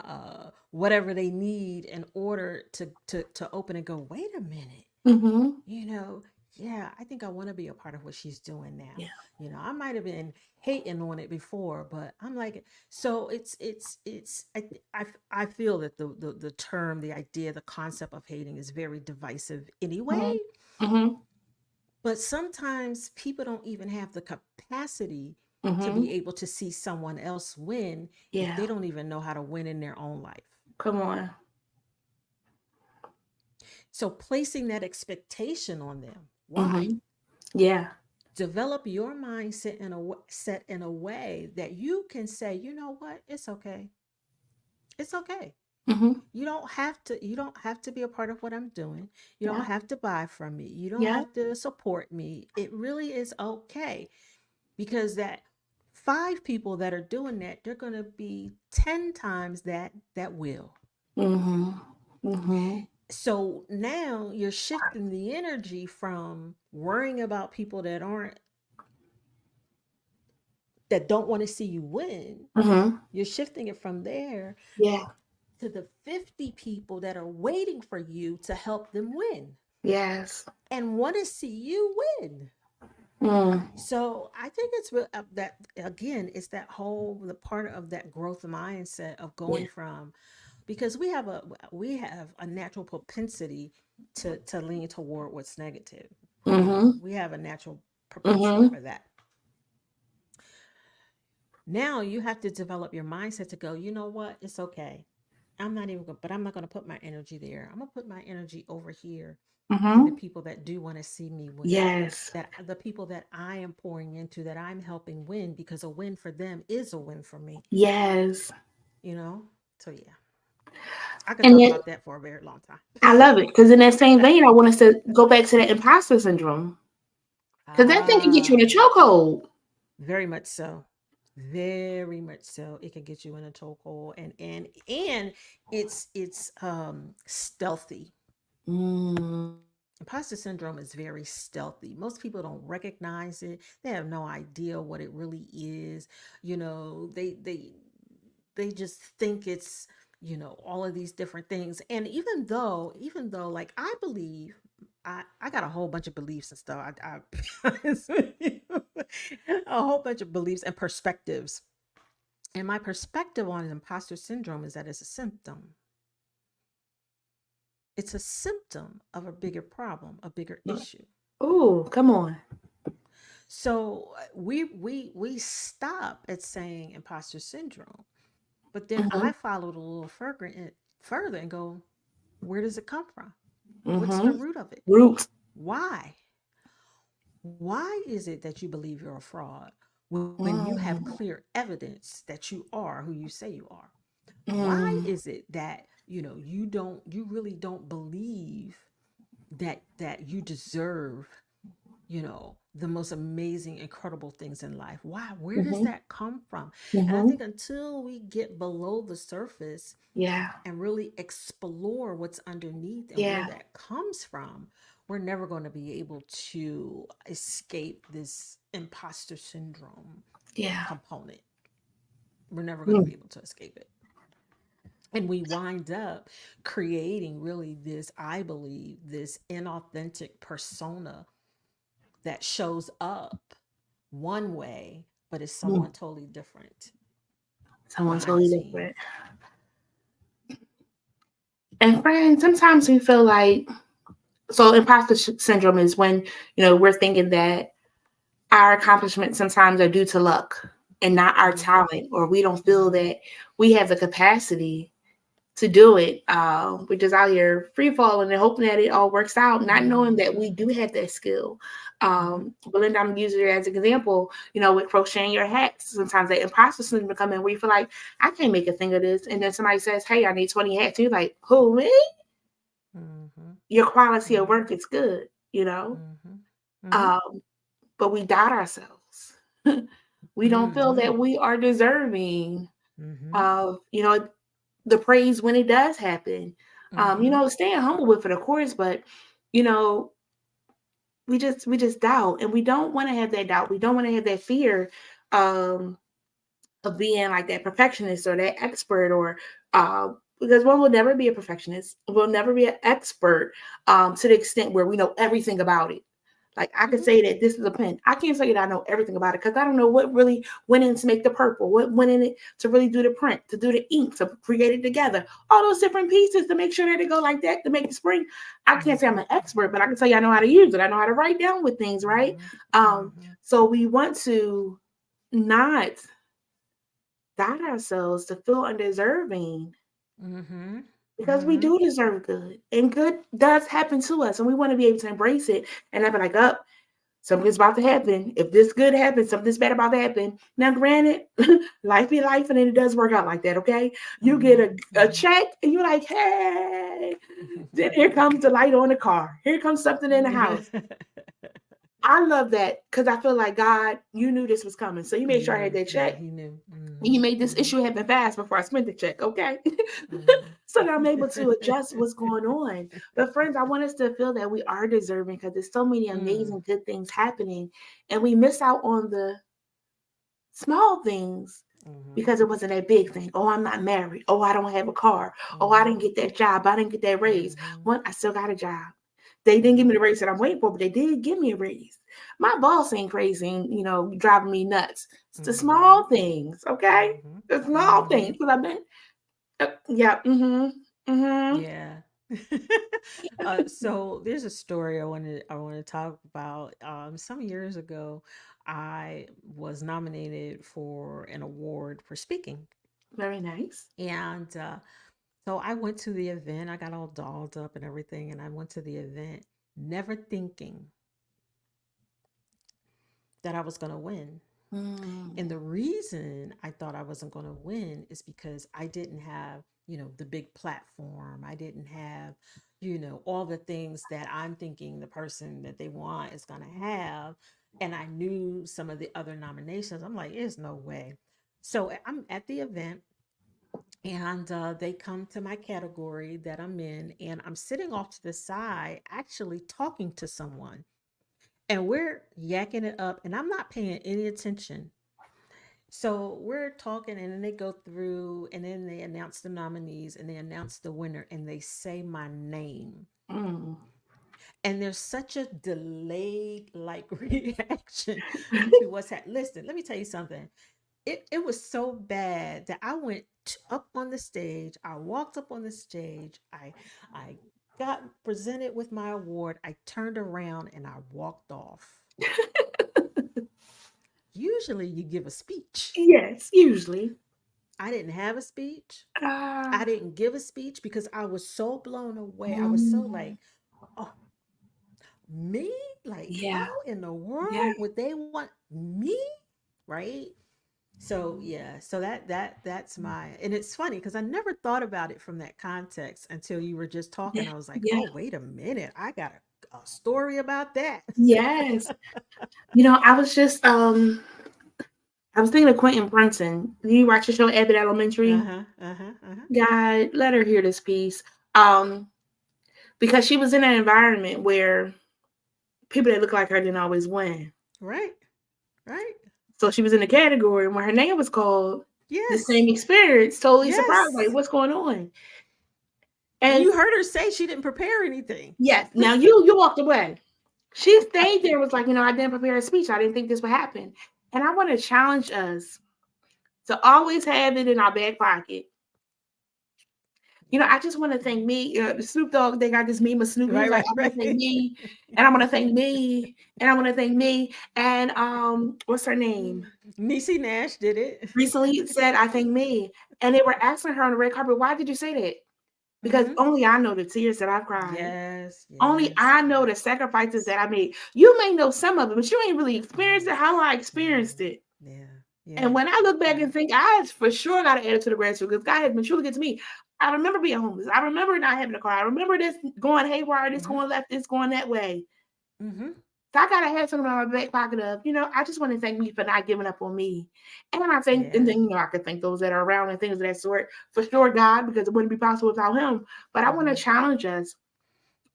Speaker 3: whatever they need in order to open and go, wait a minute,
Speaker 2: Mm-hmm.
Speaker 3: you know, yeah, I think I want to be a part of what she's doing now.
Speaker 2: Yeah.
Speaker 3: I might have been hating on it before, but I'm like, so I feel that the term, the idea, the concept of hating is very divisive anyway.
Speaker 2: Mm-hmm. Mm-hmm.
Speaker 3: But sometimes people don't even have the capacity to
Speaker 2: Mm-hmm.
Speaker 3: be able to see someone else win if
Speaker 2: Yeah.
Speaker 3: they don't even know how to win in their own life.
Speaker 2: Come on.
Speaker 3: So placing that expectation on them, why?
Speaker 2: Mm-hmm. Yeah.
Speaker 3: Develop your mindset set in a way that you can say, you know what, it's okay. It's okay.
Speaker 2: Mm-hmm.
Speaker 3: You don't have to be a part of what I'm doing. You don't
Speaker 2: Yeah.
Speaker 3: have to buy from me. You don't
Speaker 2: Yeah.
Speaker 3: have to support me. It really is okay, because that five people that are doing that, they're going to be 10 times that will.
Speaker 2: Mm-hmm. Mm-hmm.
Speaker 3: So now you're shifting the energy from worrying about people that don't want to see you win.
Speaker 2: Mm-hmm.
Speaker 3: You're shifting it from there
Speaker 2: Yeah.
Speaker 3: to the 50 people that are waiting for you to help them win
Speaker 2: Yes.
Speaker 3: and want to see you win.
Speaker 2: Mm.
Speaker 3: So I think it's that, again, it's that whole the part of that growth mindset of
Speaker 2: Yeah.
Speaker 3: going from, because we have a natural propensity to lean toward what's negative.
Speaker 2: Mm-hmm.
Speaker 3: We have a natural propensity
Speaker 2: Mm-hmm.
Speaker 3: for that. Now you have to develop your mindset to go, you know what? It's okay. I'm not going to put my energy there. I'm going to put my energy over here for the
Speaker 2: Mm-hmm.
Speaker 3: people that do want to see me win.
Speaker 2: Yes.
Speaker 3: That the people that I am pouring into, that I'm helping win, because a win for them is a win for me,
Speaker 2: Yes.
Speaker 3: you know? So yeah, I could
Speaker 2: And
Speaker 3: talk
Speaker 2: yet
Speaker 3: about that for a very long time.
Speaker 2: I love it because in that same vein, I want us to go back to that imposter syndrome because that thing can get you in a
Speaker 3: Ah,
Speaker 2: chokehold.
Speaker 3: very much so. Very much so. It can get you in a chokehold, and it's stealthy.
Speaker 2: Mm.
Speaker 3: Imposter syndrome is very stealthy. Most people don't recognize it. They have no idea what it really is. They just think it's, all of these different things. And even though like I believe, I got a whole bunch of beliefs and stuff. I be honest with you. A whole bunch of beliefs and perspectives. And my perspective on imposter syndrome is that it's a symptom. It's a symptom of a bigger problem, a bigger issue.
Speaker 2: Oh, come on.
Speaker 3: So we stop at saying imposter syndrome, but then
Speaker 2: Mm-hmm.
Speaker 3: I followed a little further and go, where does it come from? What's the
Speaker 2: Mm-hmm.
Speaker 3: root of it?
Speaker 2: Roots.
Speaker 3: Why? Why is it that you believe you're a fraud when you have
Speaker 2: Mm.
Speaker 3: clear evidence that you are who you say you are? Why
Speaker 2: Mm.
Speaker 3: is it that you really don't believe that you deserve, the most amazing, incredible things in life. Why? Where does
Speaker 2: Mm-hmm.
Speaker 3: that come from? And I
Speaker 2: Mm-hmm.
Speaker 3: think until we get below the surface
Speaker 2: Yeah.
Speaker 3: and really explore what's underneath and where
Speaker 2: Yeah.
Speaker 3: that comes from, we're never going to be able to escape this imposter syndrome
Speaker 2: Yeah.
Speaker 3: component. We're never going to
Speaker 2: Mm.
Speaker 3: be able to escape it. And we wind up creating really this, I believe, this inauthentic persona that shows up one way, but is
Speaker 2: Mm.
Speaker 3: someone totally different
Speaker 2: Someone
Speaker 3: behind the
Speaker 2: totally
Speaker 3: scene.
Speaker 2: different. And friends, sometimes we feel like so imposter syndrome is when we're thinking that our accomplishments sometimes are due to luck and not our
Speaker 3: Mm-hmm.
Speaker 2: talent, or we don't feel
Speaker 3: Mm-hmm.
Speaker 2: that we have the capacity to do it. We're just out here free falling and hoping that it all works out, not knowing that
Speaker 3: Mm-hmm.
Speaker 2: we do have that skill.
Speaker 3: Mm-hmm.
Speaker 2: Belinda, I'm using it as an example, with crocheting your hats. Sometimes that imposter syndrome come in where you feel like, I can't make a thing of this. And then somebody says, hey, I need 20 hats. And you're like, who, me?
Speaker 3: Mm-hmm.
Speaker 2: Your quality of
Speaker 3: Mm-hmm.
Speaker 2: work is good,
Speaker 3: Mm-hmm. Mm-hmm.
Speaker 2: um, but we doubt ourselves. We don't feel
Speaker 3: Mm-hmm.
Speaker 2: that we are deserving
Speaker 3: Mm-hmm.
Speaker 2: of, the praise when it does happen.
Speaker 3: Mm-hmm.
Speaker 2: Staying humble with it, of course, but you know, we just doubt, and we don't want to have that doubt. We don't want to have that fear um, of being like that perfectionist or that expert, or because one will never be a perfectionist, will never be an expert to the extent where we know everything about it. Like I could
Speaker 3: Mm-hmm.
Speaker 2: say that this is a pen. I can't say that I know everything about it because I don't know what really went in to make the purple, what went in it to really do the print, to do the ink, to create it together. All those different pieces to make sure that it go like that to make the spring. I can't say I'm an expert, but I can tell you I know how to use it. I know how to write down with things, right?
Speaker 3: Mm-hmm.
Speaker 2: Um,
Speaker 3: Mm-hmm.
Speaker 2: so we want to not doubt ourselves to feel undeserving
Speaker 3: Mm-hmm.
Speaker 2: because we
Speaker 3: Mm-hmm.
Speaker 2: do deserve good, and good does happen to us, and we want to be able to embrace it and not be like, up. Something's about to happen. If this good happens, something's bad about to happen. Now, granted, life be life, and then it does work out like that, okay? You get
Speaker 3: Mm-hmm.
Speaker 2: a check, and you're like, hey. Then here comes the light on the car. Here comes something in the house.
Speaker 3: Mm-hmm.
Speaker 2: I love that because I feel like, God, you knew this was coming. So you made
Speaker 3: You
Speaker 2: sure I had
Speaker 3: knew.
Speaker 2: that
Speaker 3: Yeah,
Speaker 2: check.
Speaker 3: he knew.
Speaker 2: And
Speaker 3: Mm-hmm.
Speaker 2: you made this
Speaker 3: Mm-hmm.
Speaker 2: issue happen fast before I spent the check, okay? So that I'm able
Speaker 3: Mm-hmm.
Speaker 2: to adjust what's going on. But friends, I want us to feel that we are deserving because there's so many
Speaker 3: Mm.
Speaker 2: amazing good things happening, and we miss out on the small things
Speaker 3: Mm-hmm.
Speaker 2: because it wasn't that big thing. Oh, I'm not married. Oh, I don't have a car. Oh, I
Speaker 3: Mm-hmm.
Speaker 2: didn't get that job. I didn't get that raise.
Speaker 3: Mm-hmm.
Speaker 2: One, I still got a job. They didn't give
Speaker 3: Mm-hmm.
Speaker 2: me the raise that I'm waiting for, but they did give me a raise. My boss ain't crazy and, driving me nuts. It's the
Speaker 3: Mm-hmm.
Speaker 2: small things, okay?
Speaker 3: Mm-hmm.
Speaker 2: The small
Speaker 3: Mm-hmm.
Speaker 2: things. Because I've been, yeah, mm-hmm.
Speaker 3: Yeah. So there's a story I want to talk about. Some years ago, I was nominated for an award for speaking,
Speaker 2: Very nice.
Speaker 3: and so I went to the event. I got all dolled up and everything, and I went to the event, never thinking that I was going to win. And
Speaker 2: Mm,
Speaker 3: the reason I thought I wasn't going to win is because I didn't have, the big platform. I didn't have, all the things that I'm thinking the person that they want is going to have. And I knew some of the other nominations. I'm like, there's no way. So I'm at the event, and they come to my category that I'm in, and I'm sitting off to the side, actually talking to someone. And we're yakking it up, and I'm not paying any attention. So we're talking, and then they go through, and then they announce the nominees, and they announce the winner, and they say my name.
Speaker 2: mm.
Speaker 3: And there's such a delayed like reaction to what's happening. Listen, let me tell you something. It was so bad that I went up on the stage. I walked up on the stage. I got presented with my award. I turned around and I walked off. Usually you give a speech.
Speaker 2: Yes, usually.
Speaker 3: I didn't have a speech. I
Speaker 2: Ah,
Speaker 3: didn't give a speech because I was so blown away. I was so
Speaker 2: mm,
Speaker 3: like, oh, me? Like,
Speaker 2: yeah,
Speaker 3: how in the
Speaker 2: yeah.
Speaker 3: world would they want me? Right? So yeah, so that's my, and it's funny because I never thought about it from that context until you were just talking.
Speaker 2: Yeah.
Speaker 3: I was like,
Speaker 2: Yeah.
Speaker 3: oh, wait a minute, I got a story about that.
Speaker 2: Yes. I was just I was thinking of Quentin Brunson. Do you watch the show Abbott Elementary?
Speaker 3: Uh-huh. Uh-huh. Uh-huh.
Speaker 2: God, let her hear this piece. Um, because she was in an environment where people that look like her didn't always win.
Speaker 3: Right. Right.
Speaker 2: So she was in a category when her name was called the
Speaker 3: Yes.
Speaker 2: same experience, totally surprised, like
Speaker 3: Yes.
Speaker 2: what's going on?
Speaker 3: And
Speaker 2: And
Speaker 3: you heard her say she didn't prepare anything.
Speaker 2: yes, now you walked away. She stayed there, was like, I didn't prepare a speech. I didn't think this would happen. And I want to challenge us to always have it in our back pocket.
Speaker 3: Yeah.
Speaker 2: I just want to thank me. Snoop Dogg, they got this meme of Snoop. He was
Speaker 3: Right,
Speaker 2: like,
Speaker 3: right,
Speaker 2: I want to thank
Speaker 3: right.
Speaker 2: me, and I want to thank me, and I want to thank me. And what's her name?
Speaker 3: Niecy Nash did it.
Speaker 2: Recently said, I thank me. And they were asking her on the red carpet, why did you say that? Because
Speaker 3: Mm-hmm.
Speaker 2: only I know the tears that I've cried.
Speaker 3: Yes,
Speaker 2: Only
Speaker 3: yes,
Speaker 2: I know the sacrifices
Speaker 3: yes.
Speaker 2: that I made. You may know some of it, but you ain't really experienced it
Speaker 3: Yeah,
Speaker 2: how I
Speaker 3: yeah,
Speaker 2: experienced it.
Speaker 3: yeah, yeah,
Speaker 2: And when I look back
Speaker 3: yeah.
Speaker 2: and think, I for sure got to add it to the gratitude because God has been truly good to me. I remember being homeless. I remember not having a car. I remember this going haywire, this
Speaker 3: Mm-hmm.
Speaker 2: going left, this going that way.
Speaker 3: Mm-hmm.
Speaker 2: So I gotta have something in my back pocket of, I just want to thank me for not giving up on me. And I think, and
Speaker 3: Yeah.
Speaker 2: then I could thank those that are around and things of that sort. For sure, God, because it wouldn't be possible without him. But I want to
Speaker 3: Mm-hmm.
Speaker 2: challenge us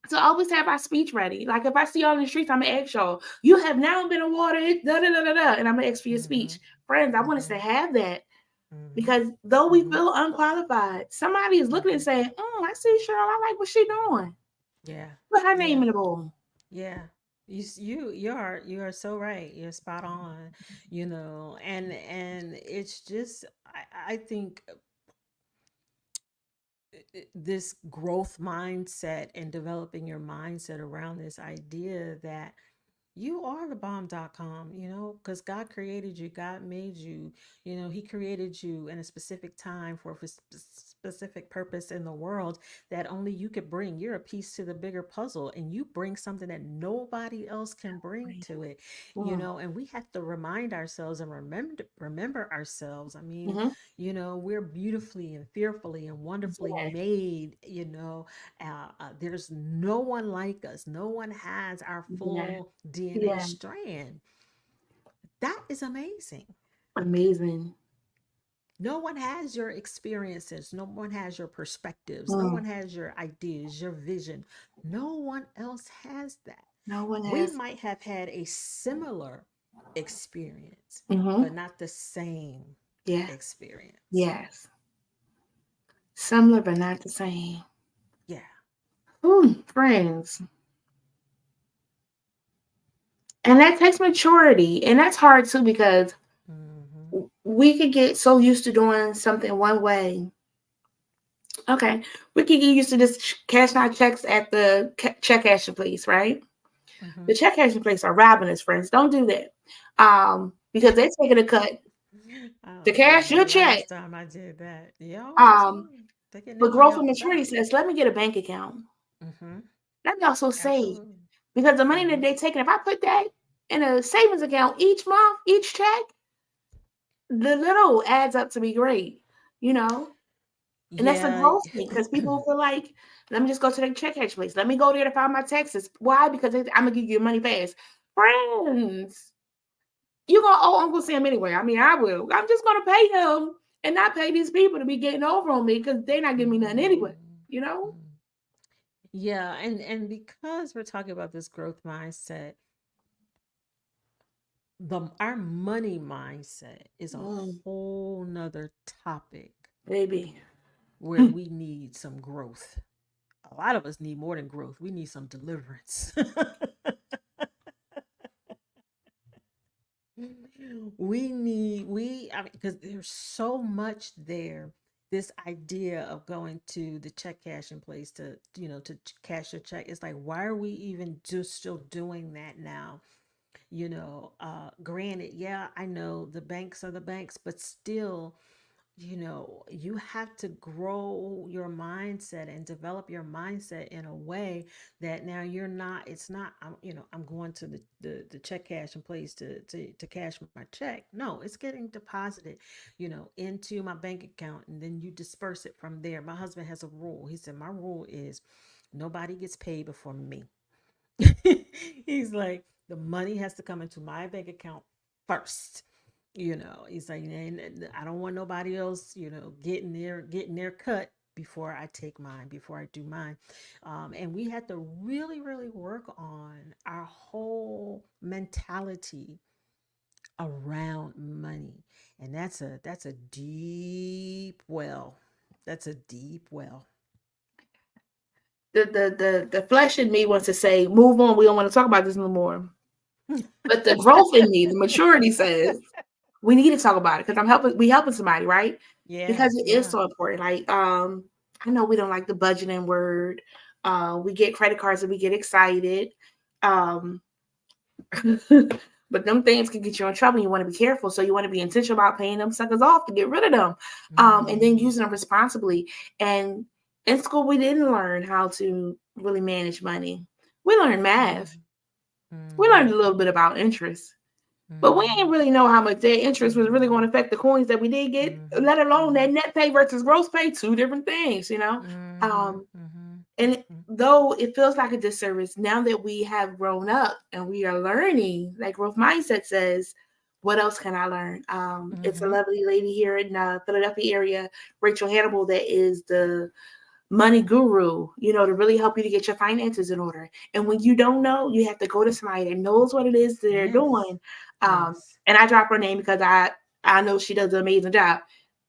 Speaker 2: to always have our speech ready. Like if I see y'all in the streets, I'm gonna ask y'all, you have now been awarded, da da da da da, and I'm gonna ask for your
Speaker 3: Mm-hmm.
Speaker 2: speech. Friends, I want us
Speaker 3: Mm-hmm.
Speaker 2: to have that
Speaker 3: Mm-hmm.
Speaker 2: because though we
Speaker 3: Mm-hmm.
Speaker 2: feel unqualified, somebody is looking
Speaker 3: Mm-hmm.
Speaker 2: and saying, I see Cheryl, I like what she doing.
Speaker 3: Yeah.
Speaker 2: Put her name
Speaker 3: Yeah.
Speaker 2: in the bowl.
Speaker 3: Yeah. You are so right. You're spot on, and it's just I think this growth mindset and developing your mindset around this idea that you are the bomb.com, because God created you, God made you, He created you in a specific time for a specific purpose in the world that only you could bring. You're a piece to the bigger puzzle, and you bring something that nobody else can bring to it, and we have to remind ourselves and remember ourselves. I mean,
Speaker 2: Mm-hmm.
Speaker 3: we're beautifully and fearfully and wonderfully
Speaker 2: Yes.
Speaker 3: made, there's no one like us. No one has our
Speaker 2: Yeah.
Speaker 3: full DNA
Speaker 2: Yeah.
Speaker 3: strand. That is amazing.
Speaker 2: Amazing.
Speaker 3: No one has your experiences. No one has your perspectives. No
Speaker 2: Mm.
Speaker 3: one has your ideas, your vision. No one else has that.
Speaker 2: No one
Speaker 3: We
Speaker 2: has.
Speaker 3: might have had a similar experience,
Speaker 2: Mm-hmm.
Speaker 3: but not the same
Speaker 2: Yeah.
Speaker 3: experience.
Speaker 2: Yes. Similar but not the same.
Speaker 3: Yeah.
Speaker 2: Ooh, friends. And that takes maturity. And that's hard too because
Speaker 3: Mm-hmm.
Speaker 2: we could get so used to doing something one way. Okay. We could get used to just cashing our checks at the check cashing place, right?
Speaker 3: Mm-hmm.
Speaker 2: The check cashing place are robbing us, friends. Don't do that. Because they're taking a cut
Speaker 3: I
Speaker 2: to
Speaker 3: don't
Speaker 2: cash
Speaker 3: remember the
Speaker 2: your check.
Speaker 3: last time I did that. Yo,
Speaker 2: Um,
Speaker 3: taking their
Speaker 2: but
Speaker 3: money
Speaker 2: growth and
Speaker 3: out the
Speaker 2: maturity
Speaker 3: back.
Speaker 2: says, let me get a bank account.
Speaker 3: Mm-hmm.
Speaker 2: Let me also save.
Speaker 3: Absolutely.
Speaker 2: Because the money that
Speaker 3: Mm-hmm.
Speaker 2: they taking, if I put that in a savings account each month, each check, the little adds up to be great, you know? And that's a
Speaker 3: Yeah.
Speaker 2: growth thing because people feel like, let me just go to the check cash place. Let me go there to find my taxes. Why? Because I'm going to give you your money fast. Friends, you're going to owe Uncle Sam anyway. I mean, I will. I'm just going to pay him and not pay these people to be getting over on me because they're not giving me nothing anyway,
Speaker 3: Mm-hmm.
Speaker 2: you know?
Speaker 3: Mm-hmm. Yeah, and because we're talking about this growth mindset, the our money mindset is a
Speaker 2: Mm,
Speaker 3: whole nother topic
Speaker 2: baby.
Speaker 3: where we need some growth. A lot of us need more than growth. We need some deliverance. I mean, because there's so much there. This idea of going to the check cashing place to cash your check. It's like, why are we even just still doing that now? Granted, yeah, I know the banks are the banks, but still, you have to grow your mindset and develop your mindset in a way that now you're not, it's not, I'm going to the check cashing place to cash my check. No, it's getting deposited, into my bank account, and then you disperse it from there. My husband has a rule. He said, my rule is nobody gets paid before me. He's like, the money has to come into my bank account first. He's like, and I don't want nobody else, getting their cut before I take mine, before I do mine. And we had to really, really work on our whole mentality around money. And that's a deep well. That's a deep well.
Speaker 2: The flesh in me wants to say, move on. We don't want to talk about this no more. But the growth in me, the maturity says, we need to talk about it because we helping somebody, right?
Speaker 3: Yeah,
Speaker 2: Because it is
Speaker 3: yeah.
Speaker 2: so important. Like, I know we don't like the budgeting word. We get credit cards and we get excited. Um, but them things can get you in trouble. You want to be careful. So you want to be intentional about paying them suckers off to get rid of them. And then
Speaker 3: Mm-hmm.
Speaker 2: using them responsibly. And in school, we didn't learn how to really manage money. We learned math.
Speaker 3: Mm-hmm.
Speaker 2: We learned
Speaker 3: Mm-hmm.
Speaker 2: a little bit about interest. But we
Speaker 3: Mm-hmm.
Speaker 2: didn't really know how much that interest was really going
Speaker 3: Mm-hmm.
Speaker 2: to affect the coins that we did get,
Speaker 3: Mm-hmm.
Speaker 2: let alone
Speaker 3: Mm-hmm.
Speaker 2: that net pay versus gross pay, two different things, you know?
Speaker 3: Mm-hmm.
Speaker 2: Um,
Speaker 3: Mm-hmm.
Speaker 2: and
Speaker 3: Mm-hmm.
Speaker 2: though it feels like a disservice, now that we have grown up and we are learning, like growth mindset says, what else can I learn? It's a
Speaker 3: Mm-hmm.
Speaker 2: lovely lady here in the Philadelphia area, Rachel Hannibal, that is the money guru, to really help you to get your finances in order. And when you don't know, you have to go to somebody that knows what it is that they're
Speaker 3: Yes.
Speaker 2: doing.
Speaker 3: Yes.
Speaker 2: And I drop her name because I know she does an amazing job.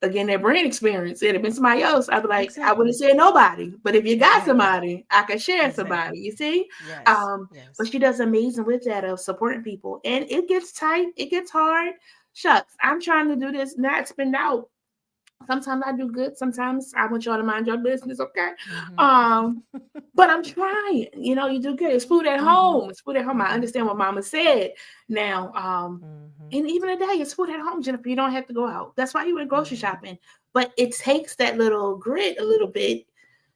Speaker 2: Again, that brand experience. It'd have been somebody else. I'd be like, I wouldn't
Speaker 3: Exactly.
Speaker 2: say nobody. But if you got
Speaker 3: Exactly.
Speaker 2: somebody, I can share somebody.
Speaker 3: Exactly.
Speaker 2: You see?
Speaker 3: Yes.
Speaker 2: But
Speaker 3: Yes.
Speaker 2: she does amazing with that of supporting people. And it gets tight, it gets hard. Shucks, I'm trying to do this, not spend out. Sometimes I do good. Sometimes I want y'all to mind your business, okay?
Speaker 3: Mm-hmm.
Speaker 2: Um, but I'm trying. You do good. It's food at
Speaker 3: Mm-hmm.
Speaker 2: home. It's food at home. I
Speaker 3: Mm-hmm.
Speaker 2: understand what Mama said. Now,
Speaker 3: Mm-hmm.
Speaker 2: and even today, it's food at home, Jennifer. You don't have to go out. That's why you went grocery
Speaker 3: Mm-hmm.
Speaker 2: shopping. But it takes that little grit a little bit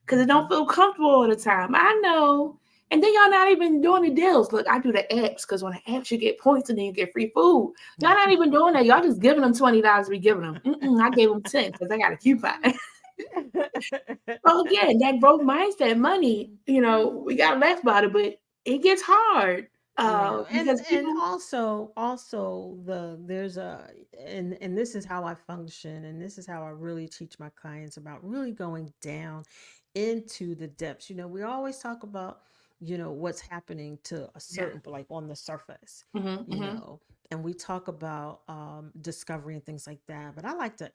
Speaker 2: because it
Speaker 3: Mm-hmm.
Speaker 2: don't feel comfortable all the time. I know. And then y'all not even doing the deals. Look, I do the apps because on the apps you get points and then you get free food. Y'all not even doing that. Y'all just giving them $20. We giving them. I gave them 10 because I got a coupon. Well, again, that growth mindset, money, we got to laugh about it, but it gets hard
Speaker 3: Yeah, and
Speaker 2: because
Speaker 3: and
Speaker 2: people,
Speaker 3: also there's a, and this is how I function, and this is how I really teach my clients about really going down into the depths. We always talk about, what's happening to a
Speaker 2: yeah,
Speaker 3: certain, like on the surface,
Speaker 2: hmm,
Speaker 3: you
Speaker 2: hmm,
Speaker 3: know, and we talk about discovery and things like that. But I like to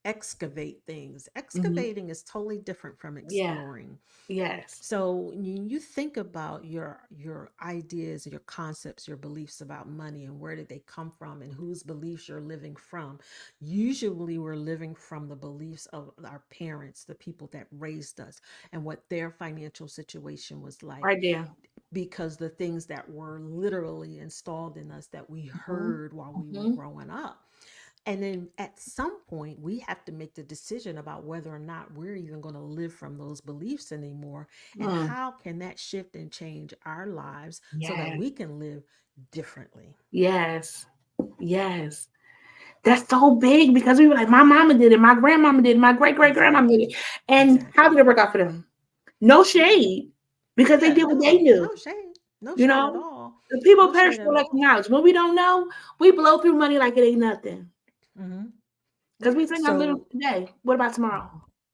Speaker 3: excavate things.
Speaker 2: hmm,
Speaker 3: Excavating is totally different from
Speaker 2: yeah,
Speaker 3: exploring.
Speaker 2: yes,
Speaker 3: So you think about your ideas, your concepts, your beliefs about money, and where did they come from, and whose beliefs you're living from. Usually we're living from the beliefs of our parents, the people that raised us, and what their financial situation was like,
Speaker 2: right there.
Speaker 3: because the things that were literally installed in us that we
Speaker 2: Hmm,
Speaker 3: heard while we were
Speaker 2: hmm,
Speaker 3: growing up. And then at some point, we have to make the decision about whether or not we're even going to live from those beliefs anymore. And
Speaker 2: mm,
Speaker 3: how can that shift and change our lives so that
Speaker 2: yeah,
Speaker 3: we can live differently?
Speaker 2: yes, yes. That's so big because we were like, my mama did it, my grandmama did it, my great great grandmama did it.
Speaker 3: Exactly.
Speaker 2: And how did
Speaker 3: Exactly.
Speaker 2: it work out for them? No
Speaker 3: Yeah.
Speaker 2: shade because they
Speaker 3: Yeah.
Speaker 2: did what they
Speaker 3: No,
Speaker 2: knew.
Speaker 3: no shade. No
Speaker 2: You
Speaker 3: shade at
Speaker 2: know,
Speaker 3: all.
Speaker 2: the people
Speaker 3: No
Speaker 2: perish
Speaker 3: shade at
Speaker 2: for lack of
Speaker 3: all.
Speaker 2: knowledge. When we don't know, we blow through money like it ain't nothing
Speaker 3: Hmm.
Speaker 2: because
Speaker 3: Yeah.
Speaker 2: we think I'm living
Speaker 3: So
Speaker 2: today. What about tomorrow?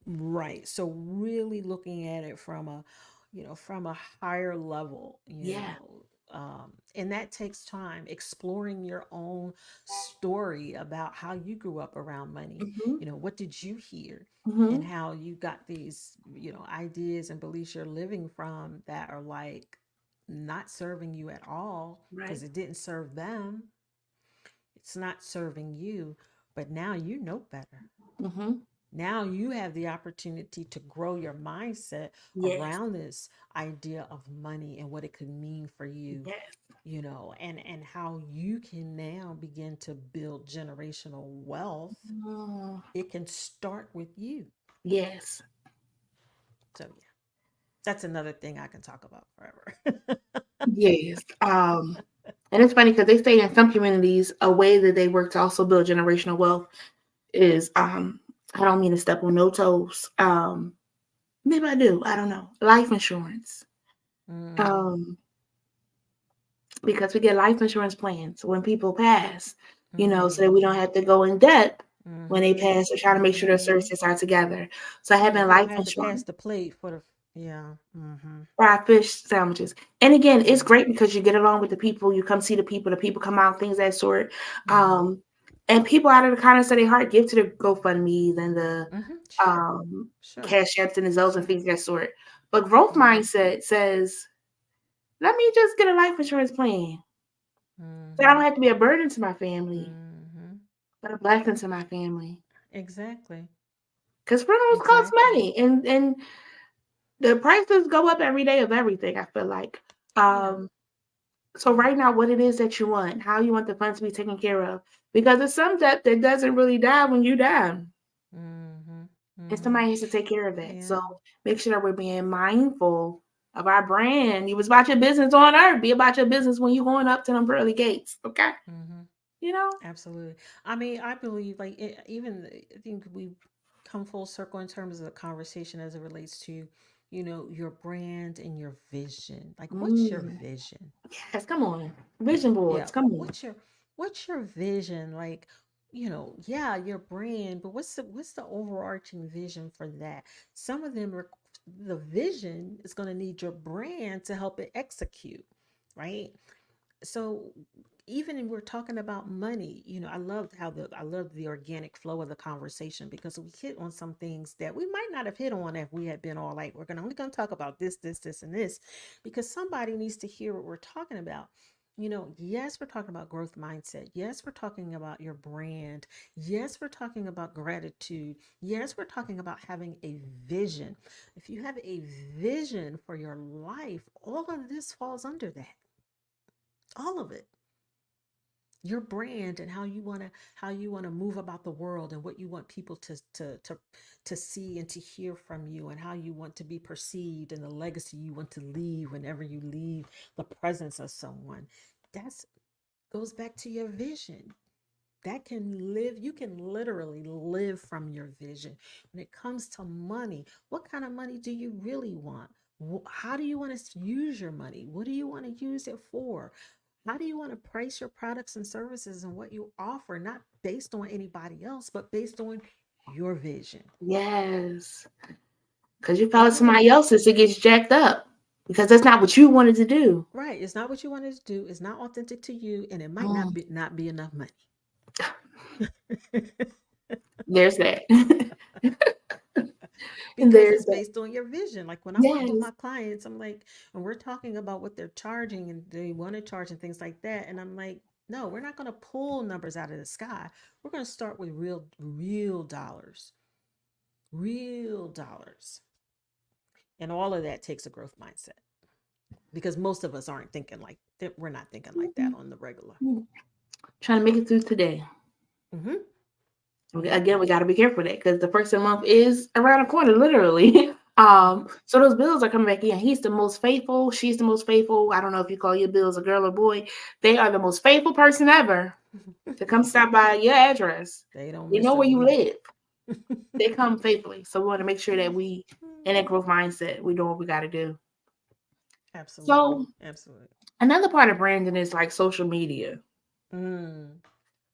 Speaker 3: right. So really looking at it from a higher level,
Speaker 2: Yeah.
Speaker 3: and that takes time exploring your own story about how you grew up around money.
Speaker 2: Hmm,
Speaker 3: What did you hear, and
Speaker 2: hmm,
Speaker 3: how you got these, ideas and beliefs you're living from that are like not serving you at all
Speaker 2: right.
Speaker 3: because it didn't serve them. It's not serving you, but now you know better.
Speaker 2: Hmm,
Speaker 3: Now you have the opportunity to grow your mindset
Speaker 2: yes.
Speaker 3: around this idea of money and what it could mean for you.
Speaker 2: Yes.
Speaker 3: and how you can now begin to build generational wealth.
Speaker 2: Oh,
Speaker 3: It can start with you.
Speaker 2: yes.
Speaker 3: So yeah, that's another thing I can talk about forever.
Speaker 2: Yes. And it's funny because they say in some communities, a way that they work to also build generational wealth is, I don't mean to step on no toes. Maybe I do. I don't know. Life insurance.
Speaker 3: Mm,
Speaker 2: Um, because we get life insurance plans when people pass, so that we don't
Speaker 3: mm-hmm,
Speaker 2: have to go in debt when they
Speaker 3: mm-hmm,
Speaker 2: pass. We're trying to make sure their
Speaker 3: mm-hmm.
Speaker 2: services are together. So
Speaker 3: Yeah,
Speaker 2: having
Speaker 3: we don't
Speaker 2: life
Speaker 3: have to pass
Speaker 2: insurance,
Speaker 3: the plate for the. Yeah. Mm-hmm.
Speaker 2: fried fish sandwiches. And again, it's
Speaker 3: Mm-hmm.
Speaker 2: great because you get along with the people, you come see the people come out, things of that sort.
Speaker 3: Mm-hmm.
Speaker 2: And people out of the kindness of their heart give to the GoFundMe's and the
Speaker 3: Mm-hmm. Sure. Sure.
Speaker 2: Cash Apps and the Zelles and
Speaker 3: Sure.
Speaker 2: things of that sort. But growth
Speaker 3: Mm-hmm.
Speaker 2: mindset says, let me just get a life insurance plan. So I
Speaker 3: Mm-hmm.
Speaker 2: don't have to be a burden to my family,
Speaker 3: Mm-hmm.
Speaker 2: but a blessing to my family.
Speaker 3: Exactly.
Speaker 2: Because funerals cost
Speaker 3: Exactly.
Speaker 2: money, and the prices go up every day of everything. I feel like.
Speaker 3: Yeah.
Speaker 2: Um, so
Speaker 3: Yeah.
Speaker 2: right now, what it is that you want, how you want the funds to be taken care of, because it's some debt that doesn't really die when you die,
Speaker 3: Mm-hmm.
Speaker 2: and
Speaker 3: Mm-hmm.
Speaker 2: somebody has to take care of that. So
Speaker 3: Yeah.
Speaker 2: make sure that we're being mindful of our brand. You was about your business on earth. Be about your business when you're going up to them pearly gates. Okay,
Speaker 3: Mm-hmm.
Speaker 2: you know.
Speaker 3: Absolutely. I mean, I believe like even I think we've come full circle in terms of the conversation as it relates to, your brand and your vision. Like, what's your
Speaker 2: Mm.
Speaker 3: vision?
Speaker 2: Yes, come on, vision
Speaker 3: Yeah,
Speaker 2: boards. Come on.
Speaker 3: what's your vision? Like, yeah, your brand, but what's the overarching vision for that? Some of them the vision is going to need your brand to help it execute, right? So even if we're talking about money, I love the organic flow of the conversation because we hit on some things that we might not have hit on if we had been all like, we're only gonna talk about this, and this, because somebody needs to hear what we're talking about. Yes, we're talking about growth mindset. Yes, we're talking about your brand. Yes, we're talking about gratitude. Yes, we're talking about having a vision. If you have a vision for your life, all of this falls under that, all of it. Your brand and how you want to move about the world, and what you want people to see and to hear from you, and how you want to be perceived, and the legacy you want to leave whenever you leave the presence of someone. That's goes back to your vision. You can literally live from your vision. When it comes to money, what kind of money do you really want? How do you want to use your money? What do you want to use it for? How do you want to price your products and services and what you offer, not based on anybody else, but based on your vision?
Speaker 2: Yes. Because you follow
Speaker 3: All of
Speaker 2: somebody
Speaker 3: it.
Speaker 2: else's, it gets jacked up. Because that's not what you wanted to do.
Speaker 3: Right. It's not what you wanted to do. It's not authentic to you, and it might
Speaker 2: Mm,
Speaker 3: not be enough money.
Speaker 2: there's that.
Speaker 3: Because
Speaker 2: There's
Speaker 3: it's
Speaker 2: that.
Speaker 3: based on your vision. Like when I'm working with
Speaker 2: Yes.
Speaker 3: my clients, I'm like, and we're talking about what they're charging and they want to charge and things like that. And I'm like, no, we're not going to pull numbers out of the sky. We're going to start with real dollars, real dollars. And all of that takes a growth mindset because most of us aren't thinking like that. We're not thinking like that on the regular.
Speaker 2: Trying to make it through today.
Speaker 3: Mm-hmm. Yep.
Speaker 2: Again, we got to be careful with that because the first of the month is around the corner, literally.
Speaker 3: Mm-hmm.
Speaker 2: So those bills are coming back in. He's the most faithful. She's the most faithful. I don't know if you call your bills a girl or boy. They are the most faithful person ever to come stop by your address.
Speaker 3: They don't
Speaker 2: They
Speaker 3: miss
Speaker 2: know
Speaker 3: a
Speaker 2: where you
Speaker 3: beat.
Speaker 2: live. They come faithfully. So we want to make sure that we, in that growth mindset, we know what we got to do.
Speaker 3: Absolutely.
Speaker 2: So
Speaker 3: Absolutely.
Speaker 2: another part of branding is like social media.
Speaker 3: Mm.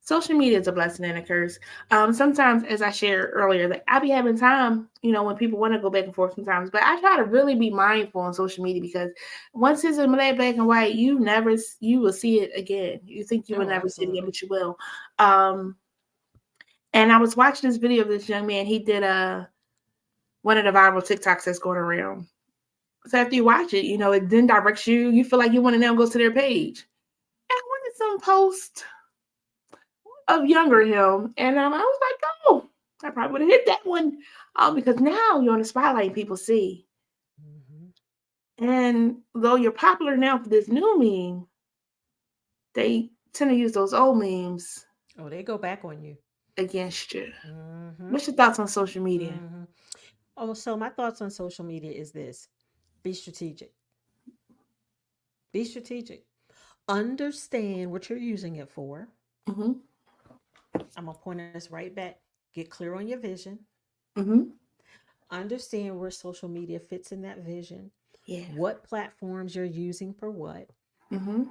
Speaker 2: Social media is a blessing and a curse. Sometimes, as I shared earlier, that I be having time, when people want to go back and forth sometimes, but I try to really be mindful on social media because once it's in black and white, you will see it again. You think you will
Speaker 3: Oh,
Speaker 2: never see it again,
Speaker 3: absolutely.
Speaker 2: but you will. Um, and I was watching this video of this young man. He did one of the viral TikToks that's going around. So after you watch it, it then directs you. You feel like you want to now go to their page. And I wanted some post of younger him, and I was like, oh, I probably would have hit that one, because now you're on the spotlight and people see.
Speaker 3: Mm-hmm.
Speaker 2: And though you're popular now for this new meme, they tend to use those old memes
Speaker 3: Oh, they go back on you.
Speaker 2: against you.
Speaker 3: Mm-hmm.
Speaker 2: What's your thoughts on social media?
Speaker 3: Mm-hmm. Oh, so my thoughts on social media is this: be strategic. Be strategic. Understand what you're using it for.
Speaker 2: Mm-hmm.
Speaker 3: I'm gonna point us right back. Get clear on your vision.
Speaker 2: Mm-hmm.
Speaker 3: Understand where social media fits in that vision.
Speaker 2: Yeah.
Speaker 3: What platforms you're using for what.
Speaker 2: Mm-hmm.